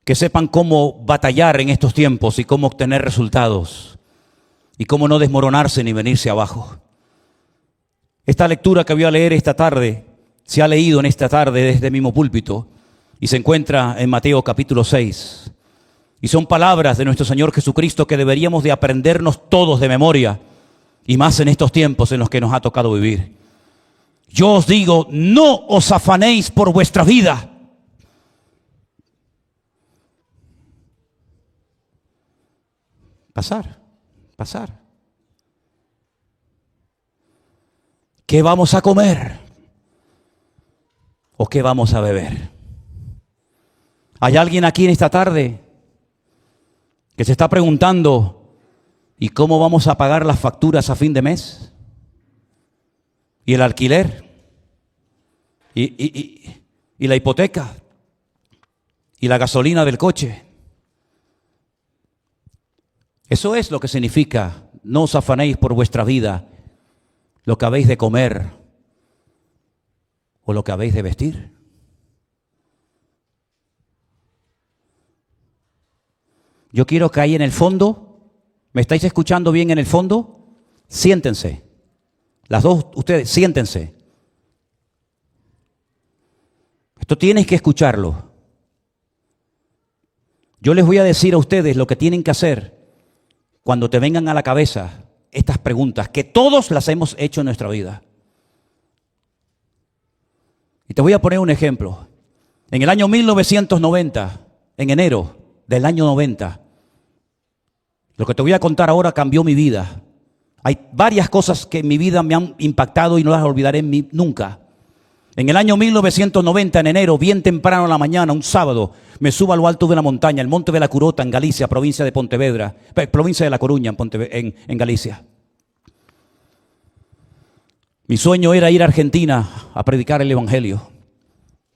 que sepan cómo batallar en estos tiempos y cómo obtener resultados, y cómo no desmoronarse ni venirse abajo. Esta lectura que voy a leer esta tarde, se ha leído en esta tarde desde el mismo púlpito y se encuentra en Mateo capítulo 6. Y son palabras de nuestro Señor Jesucristo que deberíamos de aprendernos todos de memoria y más en estos tiempos en los que nos ha tocado vivir. Yo os digo, no os afanéis por vuestra vida. Pasar. ¿Qué vamos a comer? ¿O qué vamos a beber? ¿Hay alguien aquí en esta tarde que se está preguntando, ¿y cómo vamos a pagar las facturas a fin de mes? ¿Y el alquiler? ¿Y la hipoteca? ¿Y la gasolina del coche? Eso es lo que significa, no os afanéis por vuestra vida, lo que habéis de comer o lo que habéis de vestir. Yo quiero que ahí en el fondo, ¿me estáis escuchando bien en el fondo? Siéntense. Las dos, ustedes, siéntense. Esto tienes que escucharlo. Yo les voy a decir a ustedes lo que tienen que hacer cuando te vengan a la cabeza estas preguntas, que todos las hemos hecho en nuestra vida. Y te voy a poner un ejemplo. En el año 1990, en enero del año 90, lo que te voy a contar ahora cambió mi vida. Hay varias cosas que en mi vida me han impactado y no las olvidaré nunca. En el año 1990, en enero, bien temprano en la mañana, un sábado, me subo a lo alto de una montaña, el Monte de la Curota, en Galicia, provincia de Pontevedra, provincia de La Coruña, en Galicia. Mi sueño era ir a Argentina a predicar el Evangelio.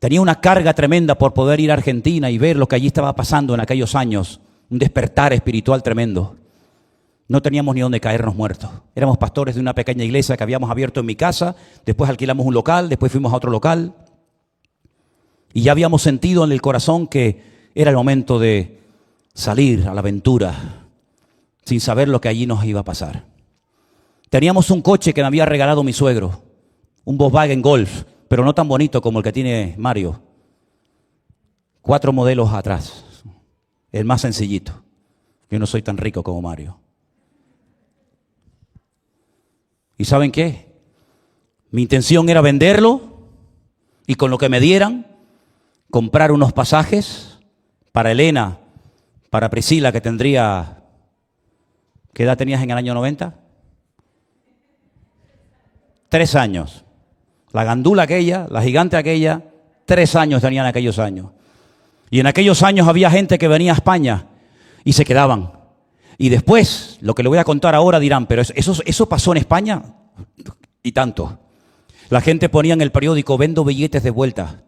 Tenía una carga tremenda por poder ir a Argentina y ver lo que allí estaba pasando en aquellos años, un despertar espiritual tremendo. No teníamos ni dónde caernos muertos. Éramos pastores de una pequeña iglesia que habíamos abierto en mi casa, después alquilamos un local, después fuimos a otro local. Y ya habíamos sentido en el corazón que era el momento de salir a la aventura, sin saber lo que allí nos iba a pasar. Teníamos un coche que me había regalado mi suegro, un Volkswagen Golf, pero no tan bonito como el que tiene Mario. 4 modelos atrás, el más sencillito. Yo no soy tan rico como Mario. ¿Y saben qué? Mi intención era venderlo y con lo que me dieran, comprar unos pasajes para Elena, para Priscila, que tendría... ¿Qué edad tenías en el año 90? 3 años. La gandula aquella, la gigante aquella, 3 años tenían aquellos años. Y en aquellos años había gente que venía a España y se quedaban. Y después, lo que le voy a contar ahora dirán, pero ¿eso pasó en España? Y tanto. La gente ponía en el periódico, vendo billetes de vuelta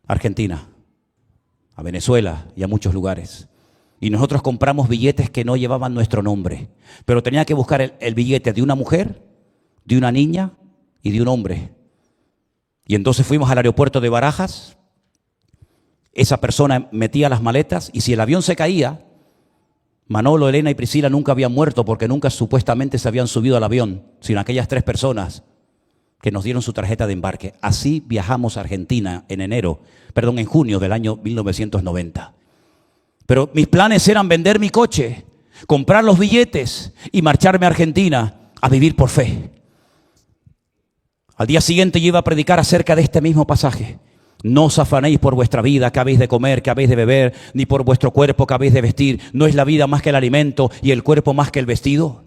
a Argentina, a Venezuela y a muchos lugares. Y nosotros compramos billetes que no llevaban nuestro nombre. Pero tenía que buscar el billete de una mujer, de una niña y de un hombre. Y entonces fuimos al aeropuerto de Barajas. Esa persona metía las maletas y si el avión se caía, Manolo, Elena y Priscila nunca habían muerto porque nunca supuestamente se habían subido al avión, sino aquellas 3 personas que nos dieron su tarjeta de embarque. Así viajamos a Argentina en junio del año 1990. Pero mis planes eran vender mi coche, comprar los billetes y marcharme a Argentina a vivir por fe. Al día siguiente yo iba a predicar acerca de este mismo pasaje. No os afanéis por vuestra vida, que habéis de comer, que habéis de beber, ni por vuestro cuerpo, que habéis de vestir. ¿No es la vida más que el alimento y el cuerpo más que el vestido?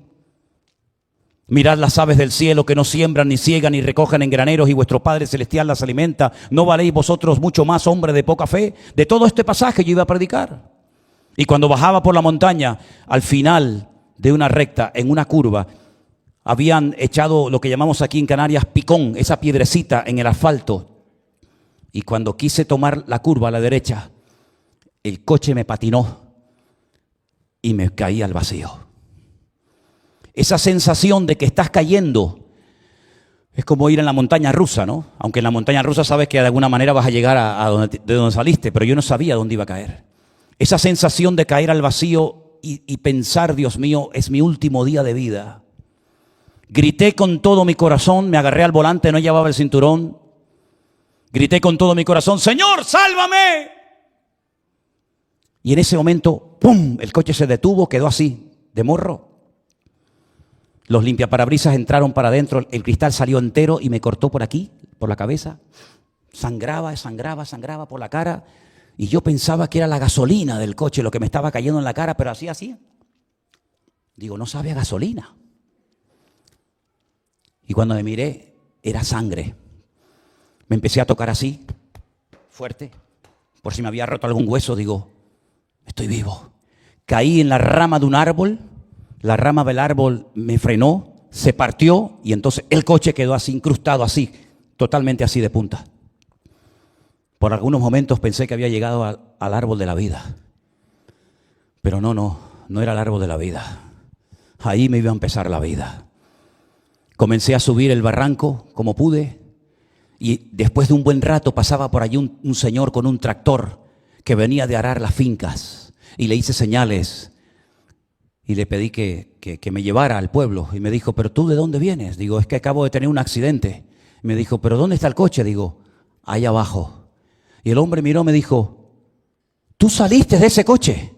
Mirad las aves del cielo que no siembran, ni ciegan, ni recogen en graneros, y vuestro Padre Celestial las alimenta. ¿No valéis vosotros mucho más, hombre de poca fe? De todo este pasaje yo iba a predicar. Y cuando bajaba por la montaña, al final de una recta, en una curva, habían echado lo que llamamos aquí en Canarias picón, esa piedrecita en el asfalto. Y cuando quise tomar la curva a la derecha, el coche me patinó y me caí al vacío. Esa sensación de que estás cayendo es como ir en la montaña rusa, ¿no? Aunque en la montaña rusa sabes que de alguna manera vas a llegar de donde saliste, pero yo no sabía dónde iba a caer. Esa sensación de caer al vacío y pensar, Dios mío, es mi último día de vida. Grité con todo mi corazón, me agarré al volante, no llevaba el cinturón. Grité con todo mi corazón, Señor, sálvame. Y en ese momento, ¡pum!, el coche se detuvo, quedó así, de morro. Los limpiaparabrisas entraron para adentro, el cristal salió entero y me cortó por aquí, por la cabeza. Sangraba por la cara. Y yo pensaba que era la gasolina del coche lo que me estaba cayendo en la cara, pero así. Digo, no sabe a gasolina. Y cuando me miré, era sangre. Me empecé a tocar así, fuerte, por si me había roto algún hueso. Digo, estoy vivo. Caí en la rama de un árbol, la rama del árbol me frenó, se partió y entonces el coche quedó así, incrustado así, totalmente así de punta. Por algunos momentos pensé que había llegado al árbol de la vida. Pero no era el árbol de la vida. Ahí me iba a empezar la vida. Comencé a subir el barranco como pude. Y después de un buen rato pasaba por allí un señor con un tractor que venía de arar las fincas. Y le hice señales y le pedí que me llevara al pueblo. Y me dijo, ¿pero tú de dónde vienes? Digo, es que acabo de tener un accidente. Me dijo, ¿pero dónde está el coche? Digo, ahí abajo. Y el hombre miró y me dijo, ¿tú saliste de ese coche?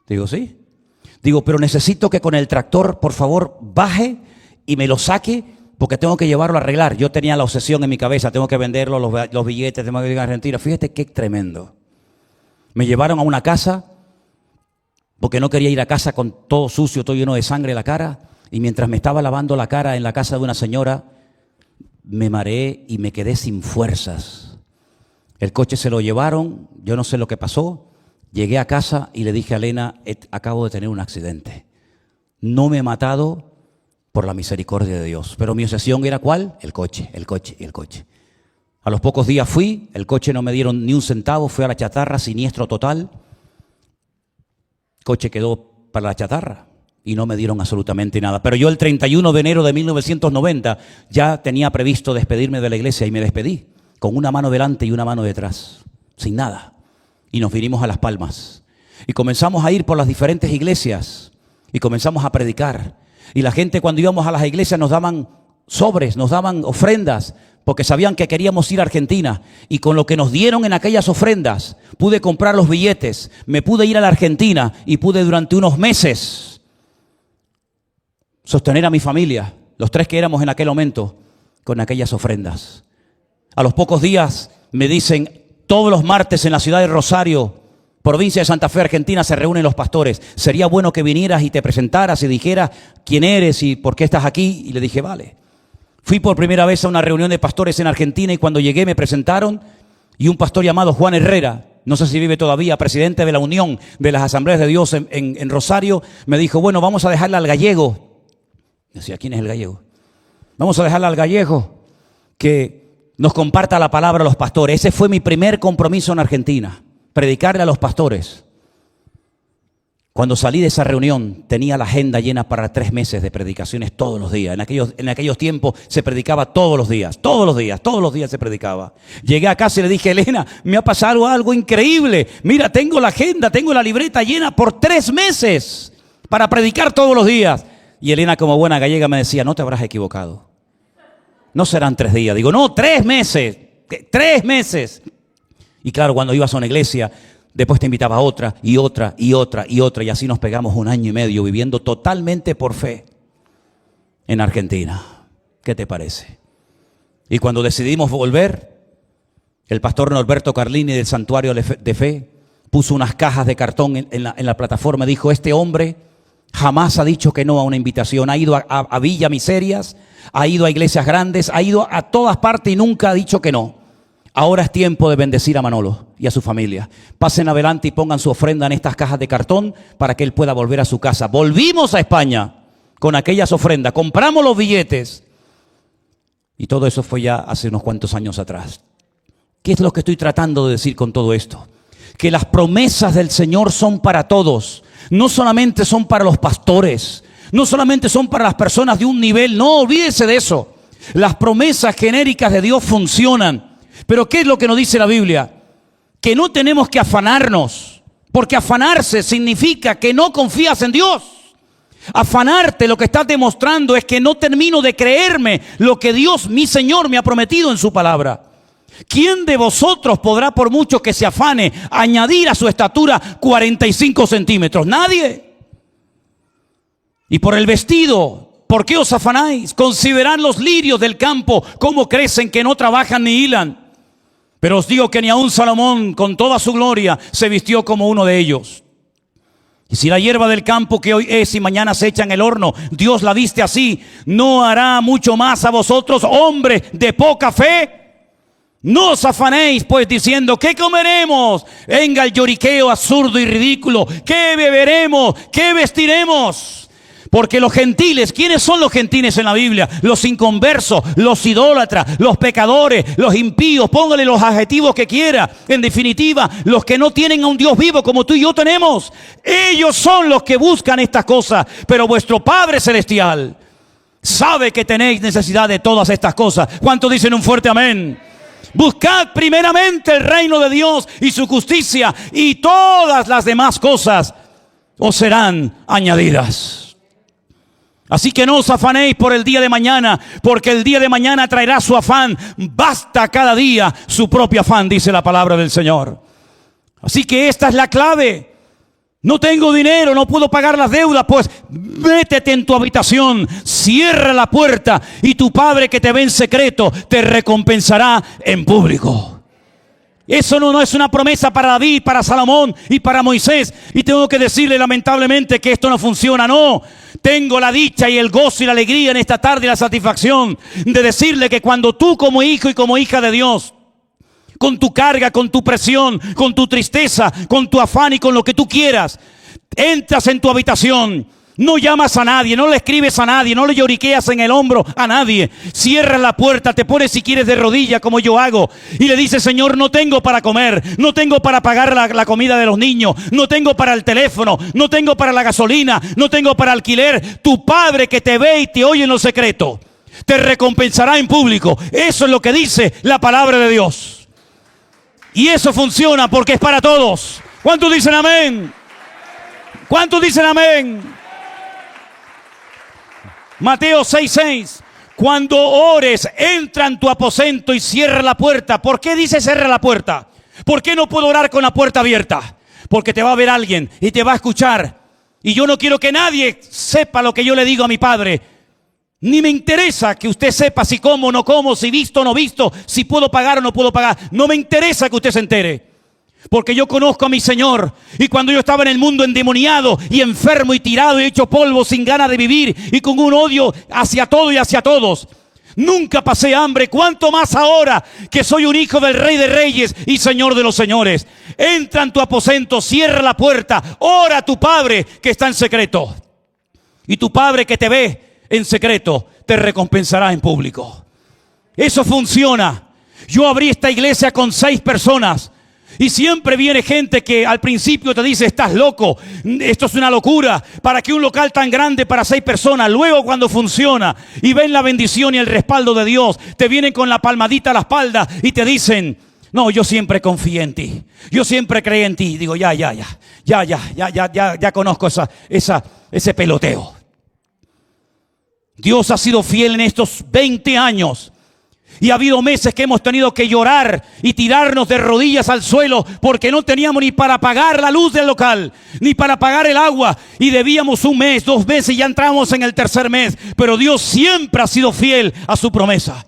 Digo, sí. Digo, pero necesito que con el tractor, por favor, baje y me lo saque, porque tengo que llevarlo a arreglar. Yo tenía la obsesión en mi cabeza, tengo que venderlo, los billetes, tengo que ir a Argentina. Fíjate qué tremendo. Me llevaron a una casa, porque no quería ir a casa con todo sucio, todo lleno de sangre en la cara. Y mientras me estaba lavando la cara en la casa de una señora, me mareé y me quedé sin fuerzas. El coche se lo llevaron, yo no sé lo que pasó. Llegué a casa y le dije a Elena, acabo de tener un accidente. No me he matado por la misericordia de Dios. Pero mi obsesión era ¿cuál? El coche. A los pocos días fui, el coche no me dieron ni un centavo, fui a la chatarra, siniestro total. El coche quedó para la chatarra y no me dieron absolutamente nada. Pero yo el 31 de enero de 1990 ya tenía previsto despedirme de la iglesia y me despedí con una mano delante y una mano detrás, sin nada. Y nos vinimos a Las Palmas. Y comenzamos a ir por las diferentes iglesias y comenzamos a predicar. Y la gente cuando íbamos a las iglesias nos daban sobres, nos daban ofrendas, porque sabían que queríamos ir a Argentina. Y con lo que nos dieron en aquellas ofrendas, pude comprar los billetes, me pude ir a la Argentina y pude durante unos meses sostener a mi familia, los 3 que éramos en aquel momento, con aquellas ofrendas. A los pocos días me dicen, todos los martes en la ciudad de Rosario, provincia de Santa Fe, Argentina, se reúnen los pastores. Sería bueno que vinieras y te presentaras y dijeras quién eres y por qué estás aquí. Y le dije, vale. Fui por primera vez a una reunión de pastores en Argentina y cuando llegué me presentaron y un pastor llamado Juan Herrera, no sé si vive todavía, presidente de la Unión de las Asambleas de Dios en Rosario, me dijo, bueno, vamos a dejarle al gallego. Decía, ¿quién es el gallego? Vamos a dejarle al gallego que nos comparta la palabra a los pastores. Ese fue mi primer compromiso en Argentina. Predicarle a los pastores. Cuando salí de esa reunión tenía la agenda llena para 3 meses de predicaciones todos los días. En aquellos tiempos se predicaba todos los días se predicaba. Llegué a casa y le dije, Elena, me ha pasado algo increíble. Mira, tengo la agenda, tengo la libreta llena por 3 meses para predicar todos los días. Y Elena, como buena gallega, me decía, no te habrás equivocado. No serán 3 días. Digo, no, 3 meses. 3 meses. Y claro, cuando ibas a una iglesia, después te invitaba a otra y otra y otra y otra. Y así nos pegamos 1 año y medio viviendo totalmente por fe en Argentina. ¿Qué te parece? Y cuando decidimos volver, el pastor Norberto Carlini del Santuario de Fe puso unas cajas de cartón en la plataforma. Dijo, este hombre jamás ha dicho que no a una invitación. Ha ido a Villa Miserias, ha ido a iglesias grandes, ha ido a todas partes y nunca ha dicho que no. Ahora es tiempo de bendecir a Manolo y a su familia. Pasen adelante y pongan su ofrenda en estas cajas de cartón para que él pueda volver a su casa. Volvimos a España con aquellas ofrendas, compramos los billetes. Y todo eso fue ya hace unos cuantos años atrás. ¿Qué es lo que estoy tratando de decir con todo esto? Que las promesas del Señor son para todos. No solamente son para los pastores, no solamente son para las personas de un nivel. No, olvídese de eso. Las promesas genéricas de Dios funcionan. Pero ¿qué es lo que nos dice la Biblia? Que no tenemos que afanarnos, porque afanarse significa que no confías en Dios. Afanarte lo que estás demostrando es que no termino de creerme lo que Dios, mi Señor, me ha prometido en su palabra. ¿Quién de vosotros podrá, por mucho que se afane, añadir a su estatura 45 centímetros? Nadie. Y por el vestido, ¿por qué os afanáis? Considerad los lirios del campo, cómo crecen, que no trabajan ni hilan. Pero os digo que ni aun Salomón, con toda su gloria, se vistió como uno de ellos. Y si la hierba del campo que hoy es y mañana se echa en el horno, Dios la viste así, ¿no hará mucho más a vosotros, hombres de poca fe? No os afanéis pues diciendo, ¿qué comeremos? Venga el lloriqueo absurdo y ridículo. ¿Qué beberemos? ¿Qué vestiremos? Porque los gentiles, ¿quiénes son los gentiles en la Biblia? Los inconversos, los idólatras, los pecadores, los impíos, póngale los adjetivos que quiera. En definitiva, los que no tienen a un Dios vivo como tú y yo tenemos. Ellos son los que buscan estas cosas. Pero vuestro Padre Celestial sabe que tenéis necesidad de todas estas cosas. ¿Cuántos dicen un fuerte amén? Buscad primeramente el reino de Dios y su justicia, y todas las demás cosas os serán añadidas. Así que no os afanéis por el día de mañana, porque el día de mañana traerá su afán. Basta cada día su propio afán, dice la palabra del Señor. Así que esta es la clave. No tengo dinero, no puedo pagar las deudas. Pues métete en tu habitación, cierra la puerta y tu Padre que te ve en secreto te recompensará en público. Eso no es una promesa para David, para Salomón y para Moisés. Y tengo que decirle lamentablemente que esto no funciona. No, tengo la dicha y el gozo y la alegría en esta tarde y la satisfacción de decirle que cuando tú como hijo y como hija de Dios, con tu carga, con tu presión, con tu tristeza, con tu afán y con lo que tú quieras, entras en tu habitación, no llamas a nadie, no le escribes a nadie, no le lloriqueas en el hombro a nadie, cierras la puerta, te pones si quieres de rodillas como yo hago y le dices, Señor, no tengo para comer, no tengo para pagar la comida de los niños, no tengo para el teléfono, no tengo para la gasolina, no tengo para alquiler. Tu Padre que te ve y te oye en lo secreto te recompensará en público. Eso es lo que dice la palabra de Dios. Y eso funciona porque es para todos. ¿Cuántos dicen amén? ¿Cuántos dicen amén? Mateo 6:6. Cuando ores, entra en tu aposento y cierra la puerta. ¿Por qué dice cierra la puerta? ¿Por qué no puedo orar con la puerta abierta? Porque te va a ver alguien y te va a escuchar. Y yo no quiero que nadie sepa lo que yo le digo a mi Padre. Ni me interesa que usted sepa si como o no como, si visto o no visto, si puedo pagar o no puedo pagar. No me interesa que usted se entere. Porque yo conozco a mi Señor. Y cuando yo estaba en el mundo endemoniado y enfermo y tirado y hecho polvo sin ganas de vivir y con un odio hacia todo y hacia todos, nunca pasé hambre. ¿Cuánto más ahora que soy un hijo del Rey de Reyes y Señor de los Señores? Entra en tu aposento, cierra la puerta, ora a tu Padre que está en secreto. Y tu Padre que te ve en secreto te recompensará en público. Eso funciona. Yo abrí esta iglesia con 6 personas. Y siempre viene gente que al principio te dice, estás loco, esto es una locura, ¿para qué un local tan grande para 6 personas? Luego cuando funciona y ven la bendición y el respaldo de Dios, te vienen con la palmadita a la espalda y te dicen, no, yo siempre confié en ti, yo siempre creí en ti. Digo, ya conozco ese peloteo. Dios ha sido fiel en estos 20 años. Y ha habido meses que hemos tenido que llorar y tirarnos de rodillas al suelo porque no teníamos ni para pagar la luz del local, ni para pagar el agua. Y debíamos 1 mes, 2 meses y ya entramos en el 3er mes. Pero Dios siempre ha sido fiel a su promesa.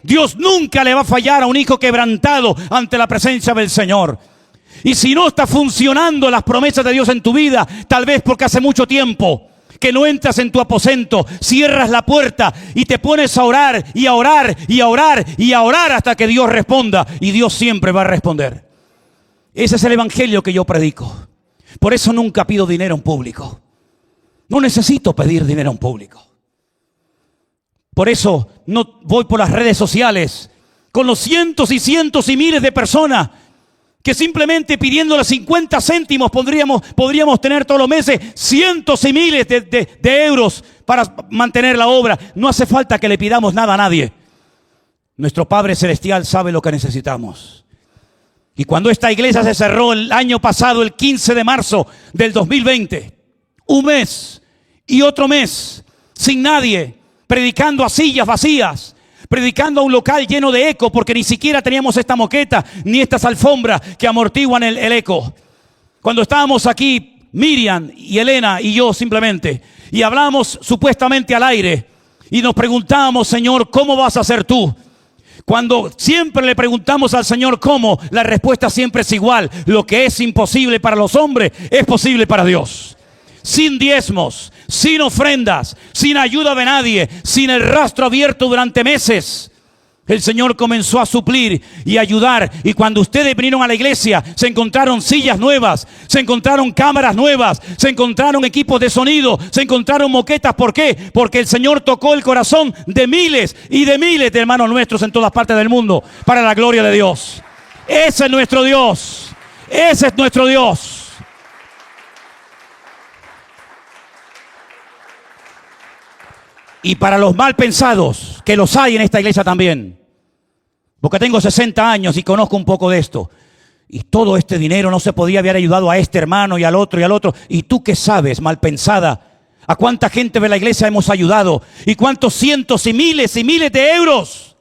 Dios nunca le va a fallar a un hijo quebrantado ante la presencia del Señor. Y si no está funcionando las promesas de Dios en tu vida, tal vez porque hace mucho tiempo que no entras en tu aposento, cierras la puerta y te pones a orar y a orar y a orar y a orar hasta que Dios responda. Y Dios siempre va a responder. Ese es el evangelio que yo predico. Por eso nunca pido dinero en público. No necesito pedir dinero en público. Por eso no voy por las redes sociales con los cientos y cientos y miles de personas que simplemente pidiéndole 50 céntimos podríamos tener todos los meses cientos y miles de euros para mantener la obra. No hace falta que le pidamos nada a nadie. Nuestro Padre Celestial sabe lo que necesitamos. Y cuando esta iglesia se cerró el año pasado, el 15 de marzo del 2020, 1 mes y otro mes sin nadie, predicando a sillas vacías, predicando a un local lleno de eco, porque ni siquiera teníamos esta moqueta ni estas alfombras que amortiguan el eco. Cuando estábamos aquí, Miriam y Elena y yo simplemente, y hablábamos supuestamente al aire, y nos preguntábamos, Señor, ¿cómo vas a hacer tú? Cuando siempre le preguntamos al Señor cómo, la respuesta siempre es igual. Lo que es imposible para los hombres es posible para Dios. Sin diezmos, sin ofrendas, sin ayuda de nadie, sin el rastro abierto durante meses, el Señor comenzó a suplir y ayudar. Y cuando ustedes vinieron a la iglesia, se encontraron sillas nuevas, se encontraron cámaras nuevas, se encontraron equipos de sonido, se encontraron moquetas. ¿Por qué? Porque el Señor tocó el corazón de miles y de miles de hermanos nuestros en todas partes del mundo para la gloria de Dios. Ese es nuestro Dios. Ese es nuestro Dios. Y para los mal pensados, que los hay en esta iglesia también, porque tengo 60 años y conozco un poco de esto, y todo este dinero no se podía haber ayudado a este hermano y al otro y al otro. ¿Y tú qué sabes, mal pensada? ¿A cuánta gente de la iglesia hemos ayudado? ¿Y cuántos cientos y miles de euros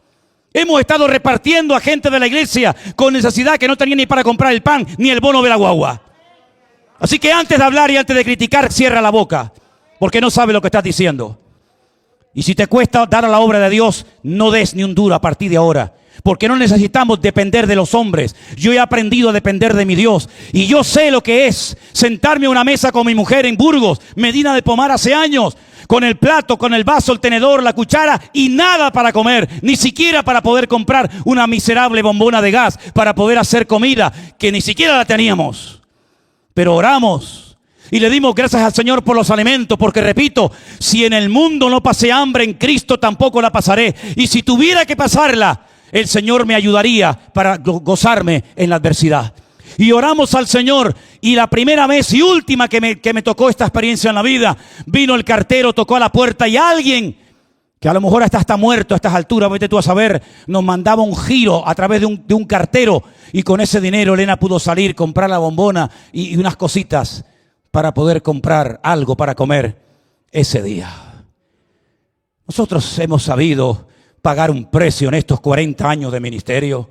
hemos estado repartiendo a gente de la iglesia con necesidad que no tenía ni para comprar el pan ni el bono de la guagua? Así que antes de hablar y antes de criticar, cierra la boca, porque no sabes lo que estás diciendo. Y si te cuesta dar a la obra de Dios, no des ni un duro a partir de ahora. Porque no necesitamos depender de los hombres. Yo he aprendido a depender de mi Dios. Y yo sé lo que es sentarme a una mesa con mi mujer en Burgos, Medina de Pomar, hace años, con el plato, con el vaso, el tenedor, la cuchara y nada para comer. Ni siquiera para poder comprar una miserable bombona de gas para poder hacer comida, que ni siquiera la teníamos. Pero oramos. Y le dimos gracias al Señor por los alimentos, porque repito, si en el mundo no pasé hambre, en Cristo tampoco la pasaré. Y si tuviera que pasarla, el Señor me ayudaría para gozarme en la adversidad. Y oramos al Señor, y la primera vez y última que me tocó esta experiencia en la vida, vino el cartero, tocó a la puerta y alguien, que a lo mejor hasta está muerto a estas alturas, vete tú a saber, nos mandaba un giro a través de un cartero, y con ese dinero Elena pudo salir, comprar la bombona y unas cositas para poder comprar algo para comer ese día. Nosotros hemos sabido pagar un precio en estos 40 años de ministerio.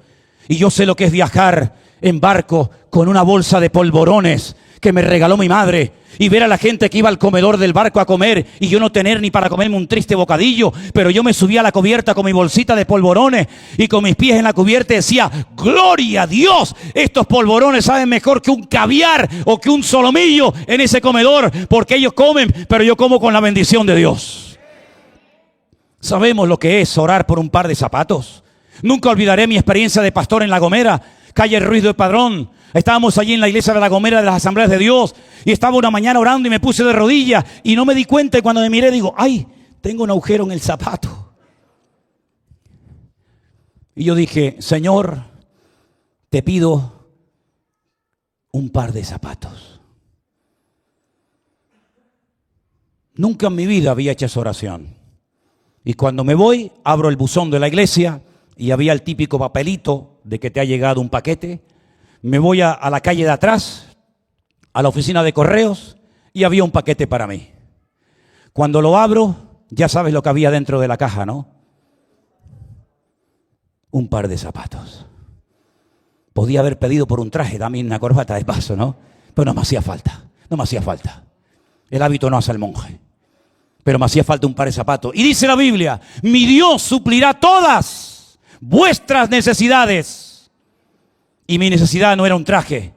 Y yo sé lo que es viajar en barco con una bolsa de polvorones que me regaló mi madre. Y ver a la gente que iba al comedor del barco a comer y yo no tener ni para comerme un triste bocadillo. Pero yo me subía a la cubierta con mi bolsita de polvorones y con mis pies en la cubierta y decía, ¡gloria a Dios! Estos polvorones saben mejor que un caviar o que un solomillo en ese comedor, porque ellos comen, pero yo como con la bendición de Dios. Sabemos lo que es orar por un par de zapatos. Nunca olvidaré mi experiencia de pastor en La Gomera, calle Ruiz de Padrón. Estábamos allí en la iglesia de La Gomera de las Asambleas de Dios y estaba una mañana orando y me puse de rodillas y no me di cuenta, y cuando me miré digo, ¡ay! Tengo un agujero en el zapato. Y yo dije, Señor, te pido un par de zapatos. Nunca en mi vida había hecho esa oración. Y cuando me voy, abro el buzón de la iglesia y había el típico papelito de que te ha llegado un paquete. Me voy a la calle de atrás, a la oficina de correos, y había un paquete para mí. Cuando lo abro, ya sabes lo que había dentro de la caja, ¿no? Un par de zapatos. Podía haber pedido por un traje, dame una corbata de paso, ¿no? Pero no me hacía falta, no me hacía falta. El hábito no hace al monje. Pero me hacía falta un par de zapatos. Y dice la Biblia, mi Dios suplirá todas vuestras necesidades. Y mi necesidad no era un traje,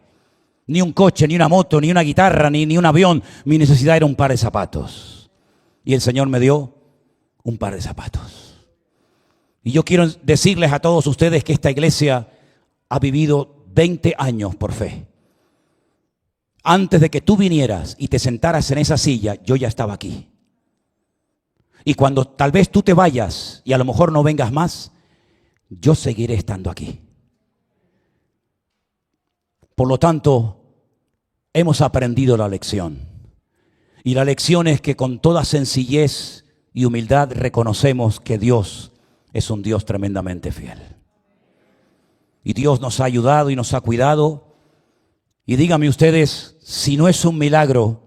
ni un coche, ni una moto, ni una guitarra, ni un avión. Mi necesidad era un par de zapatos. Y el Señor me dio un par de zapatos. Y yo quiero decirles a todos ustedes que esta iglesia ha vivido 20 años por fe. Antes de que tú vinieras y te sentaras en esa silla, yo ya estaba aquí. Y cuando tal vez tú te vayas y a lo mejor no vengas más, yo seguiré estando aquí. Por lo tanto, hemos aprendido la lección. Y la lección es que con toda sencillez y humildad reconocemos que Dios es un Dios tremendamente fiel. Y Dios nos ha ayudado y nos ha cuidado. Y díganme ustedes, si no es un milagro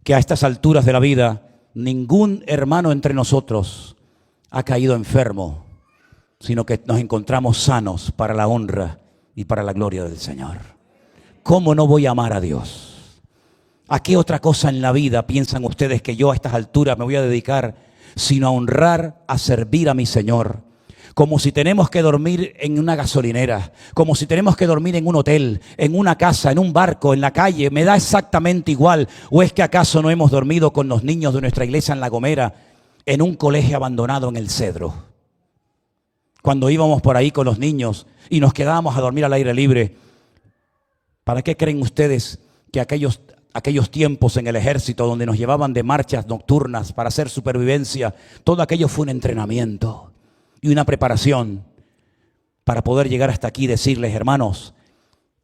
que a estas alturas de la vida ningún hermano entre nosotros ha caído enfermo, sino que nos encontramos sanos para la honra y para la gloria del Señor. ¿Cómo no voy a amar a Dios? ¿A qué otra cosa en la vida piensan ustedes que yo a estas alturas me voy a dedicar sino a honrar, a servir a mi Señor? Como si tenemos que dormir en una gasolinera, como si tenemos que dormir en un hotel, en una casa, en un barco, en la calle, me da exactamente igual. ¿O es que acaso no hemos dormido con los niños de nuestra iglesia en La Gomera, en un colegio abandonado en El Cedro? Cuando íbamos por ahí con los niños y nos quedábamos a dormir al aire libre, ¿para qué creen ustedes que aquellos tiempos en el ejército donde nos llevaban de marchas nocturnas para hacer supervivencia, todo aquello fue un entrenamiento y una preparación para poder llegar hasta aquí y decirles, hermanos,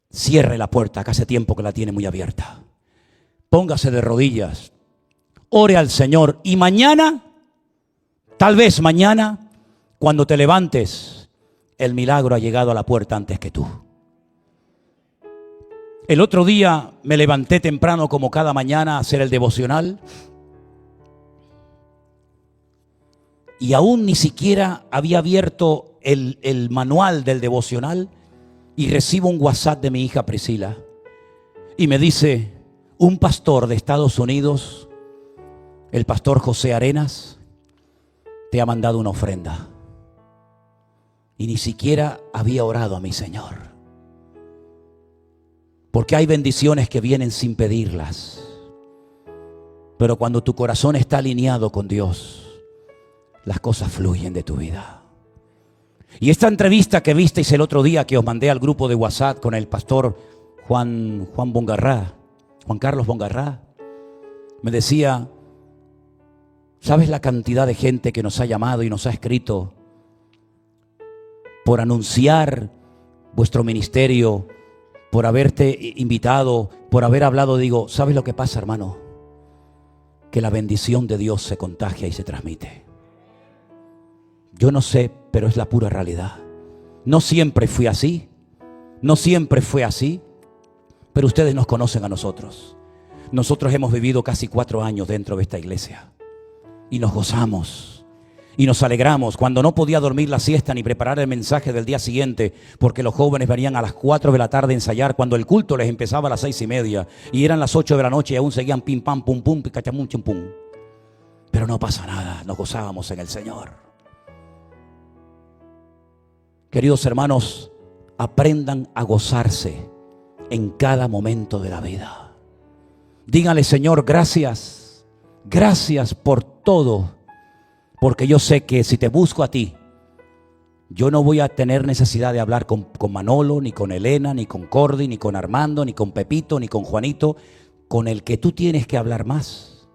cierre la puerta, que hace tiempo que la tiene muy abierta. Póngase de rodillas, ore al Señor y mañana, tal vez mañana, cuando te levantes, el milagro ha llegado a la puerta antes que tú. El otro día me levanté temprano como cada mañana a hacer el devocional. Y aún ni siquiera había abierto el manual del devocional y recibo un WhatsApp de mi hija Priscila. Y me dice, un pastor de Estados Unidos, el pastor José Arenas, te ha mandado una ofrenda. Y ni siquiera había orado a mi Señor. Porque hay bendiciones que vienen sin pedirlas. Pero cuando tu corazón está alineado con Dios, las cosas fluyen de tu vida. Y esta entrevista que visteis el otro día que os mandé al grupo de WhatsApp con el pastor Juan Carlos Bongarrá, me decía, ¿sabes la cantidad de gente que nos ha llamado y nos ha escrito por anunciar vuestro ministerio, por haberte invitado, por haber hablado? Digo, ¿sabes lo que pasa, hermano? Que la bendición de Dios se contagia y se transmite. Yo no sé, pero es la pura realidad. No siempre fui así, no siempre fue así, pero ustedes nos conocen a nosotros. Nosotros hemos vivido casi 4 años dentro de esta iglesia y nos gozamos y nos alegramos. Cuando no podía dormir la siesta ni preparar el mensaje del día siguiente, porque los jóvenes venían a las 4 de la tarde a ensayar, cuando el culto les empezaba a las 6:30 y eran las 8 de la noche y aún seguían pim pam pum pum picacham chum pum. Pero no pasa nada, nos gozábamos en el Señor. Queridos hermanos, aprendan a gozarse en cada momento de la vida. Díganle, Señor, gracias, gracias por todo, porque yo sé que si te busco a ti, yo no voy a tener necesidad de hablar con Manolo, ni con Elena, ni con Cordy, ni con Armando, ni con Pepito, ni con Juanito. Con el que tú tienes que hablar más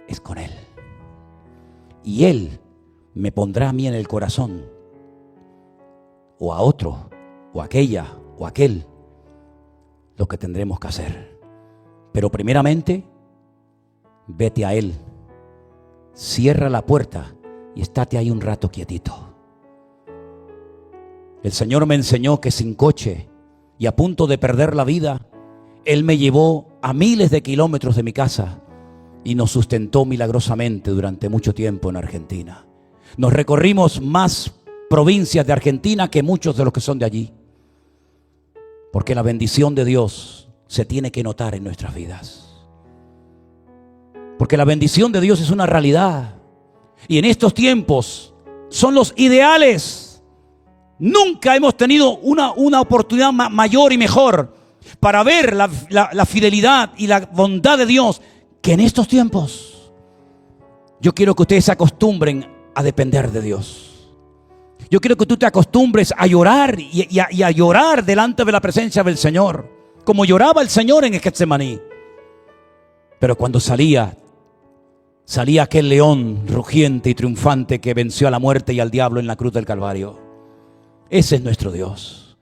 es con Él. Y Él me pondrá a mí en el corazón, o a otro, o aquella, o aquel, lo que tendremos que hacer. Pero primeramente, vete a Él, cierra la puerta y estate ahí un rato quietito. El Señor me enseñó que sin coche y a punto de perder la vida, Él me llevó a miles de kilómetros de mi casa y nos sustentó milagrosamente durante mucho tiempo en Argentina. Nos recorrimos más provincias de Argentina que muchos de los que son de allí, porque la bendición de Dios se tiene que notar en nuestras vidas. Porque la bendición de Dios es una realidad. Y en estos tiempos son los ideales. Nunca hemos tenido una oportunidad mayor y mejor para ver la fidelidad y la bondad de Dios que en estos tiempos. Yo quiero que ustedes se acostumbren a depender de Dios. Yo quiero que tú te acostumbres a llorar y a llorar delante de la presencia del Señor, como lloraba el Señor en el Getsemaní. Pero cuando salía aquel león rugiente y triunfante que venció a la muerte y al diablo en la cruz del Calvario. Ese es nuestro Dios.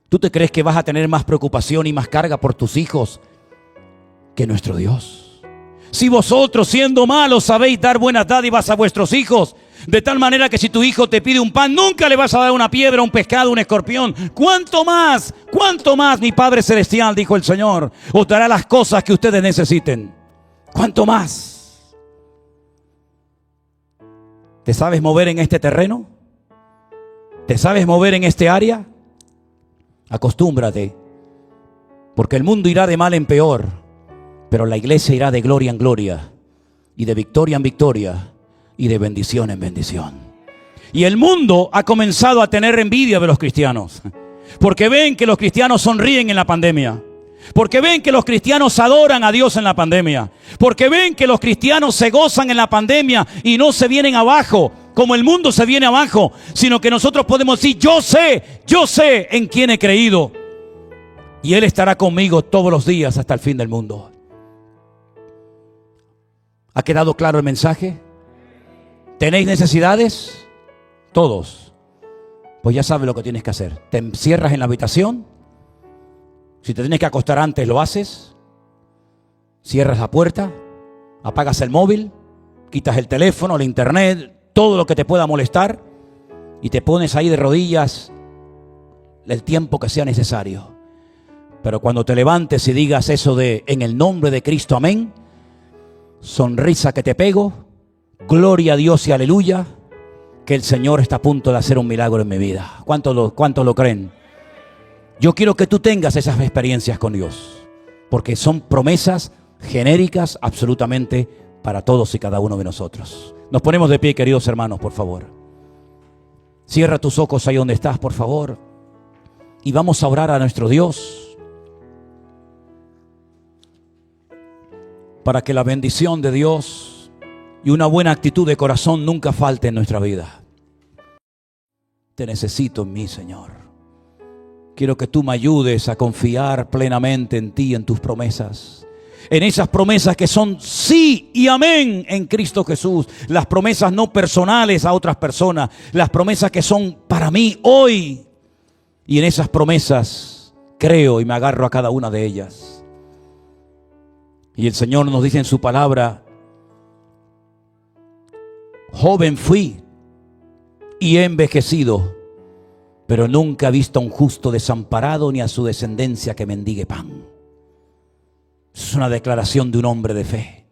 ¿Tú te crees que vas a tener más preocupación y más carga por tus hijos que nuestro Dios? Si vosotros, siendo malos, sabéis dar buenas dádivas a vuestros hijos, de tal manera que si tu hijo te pide un pan, nunca le vas a dar una piedra, un pescado, un escorpión. ¿Cuánto más mi Padre Celestial, dijo el Señor, os dará las cosas que ustedes necesiten? ¿Cuánto más? ¿Te sabes mover en este terreno? ¿Te sabes mover en este área? Acostúmbrate, porque el mundo irá de mal en peor, pero la iglesia irá de gloria en gloria, y de victoria en victoria, y de bendición en bendición. Y el mundo ha comenzado a tener envidia de los cristianos, porque ven que los cristianos sonríen en la pandemia, porque ven que los cristianos adoran a Dios en la pandemia, porque ven que los cristianos se gozan en la pandemia y no se vienen abajo como el mundo se viene abajo, sino que nosotros podemos decir: yo sé en quién he creído, y Él estará conmigo todos los días hasta el fin del mundo. ¿Ha quedado claro el mensaje? ¿Tenéis necesidades? Todos. Pues ya sabes lo que tienes que hacer. Te encierras en la habitación. Si te tienes que acostar antes, lo haces. Cierras la puerta, apagas el móvil, quitas el teléfono, el internet, todo lo que te pueda molestar, y te pones ahí de rodillas el tiempo que sea necesario. Pero cuando te levantes y digas eso de en el nombre de Cristo, amén, sonrisa que te pego, gloria a Dios y aleluya, que el Señor está a punto de hacer un milagro en mi vida. ¿Cuántos lo creen? Yo quiero que tú tengas esas experiencias con Dios, porque son promesas genéricas absolutamente para todos y cada uno de nosotros. Nos ponemos de pie, queridos hermanos, por favor. Cierra tus ojos ahí donde estás, por favor, y vamos a orar a nuestro Dios para que la bendición de Dios y una buena actitud de corazón nunca falte en nuestra vida. Te necesito en mí, Señor. Quiero que tú me ayudes a confiar plenamente en ti, en tus promesas. En esas promesas que son sí y amén en Cristo Jesús. Las promesas no personales a otras personas. Las promesas que son para mí hoy. Y en esas promesas creo y me agarro a cada una de ellas. Y el Señor nos dice en su palabra: joven fui y he envejecido, pero nunca he visto a un justo desamparado ni a su descendencia que mendigue pan. Es una declaración de un hombre de fe.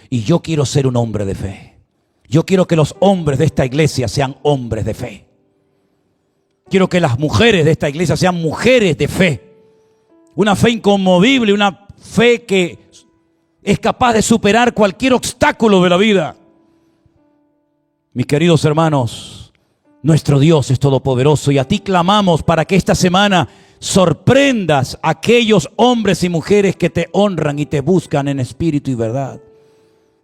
Y yo quiero ser un hombre de fe. Yo quiero que los hombres de esta iglesia sean hombres de fe. Quiero que las mujeres de esta iglesia sean mujeres de fe. Una fe inconmovible, una fe que es capaz de superar cualquier obstáculo de la vida. Mis queridos hermanos, nuestro Dios es todopoderoso y a ti clamamos para que esta semana sorprendas a aquellos hombres y mujeres que te honran y te buscan en espíritu y verdad.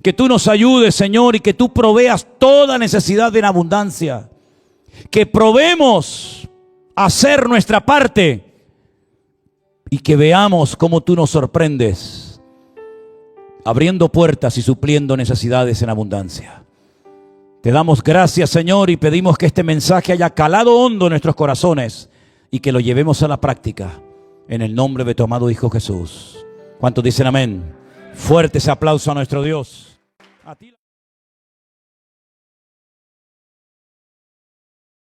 Que tú nos ayudes, Señor, y que tú proveas toda necesidad en abundancia. Que probemos hacer nuestra parte y que veamos cómo tú nos sorprendes, abriendo puertas y supliendo necesidades en abundancia. Te damos gracias, Señor, y pedimos que este mensaje haya calado hondo en nuestros corazones y que lo llevemos a la práctica en el nombre de tu amado Hijo Jesús. ¿Cuántos dicen amén? Fuerte ese aplauso a nuestro Dios. A ti.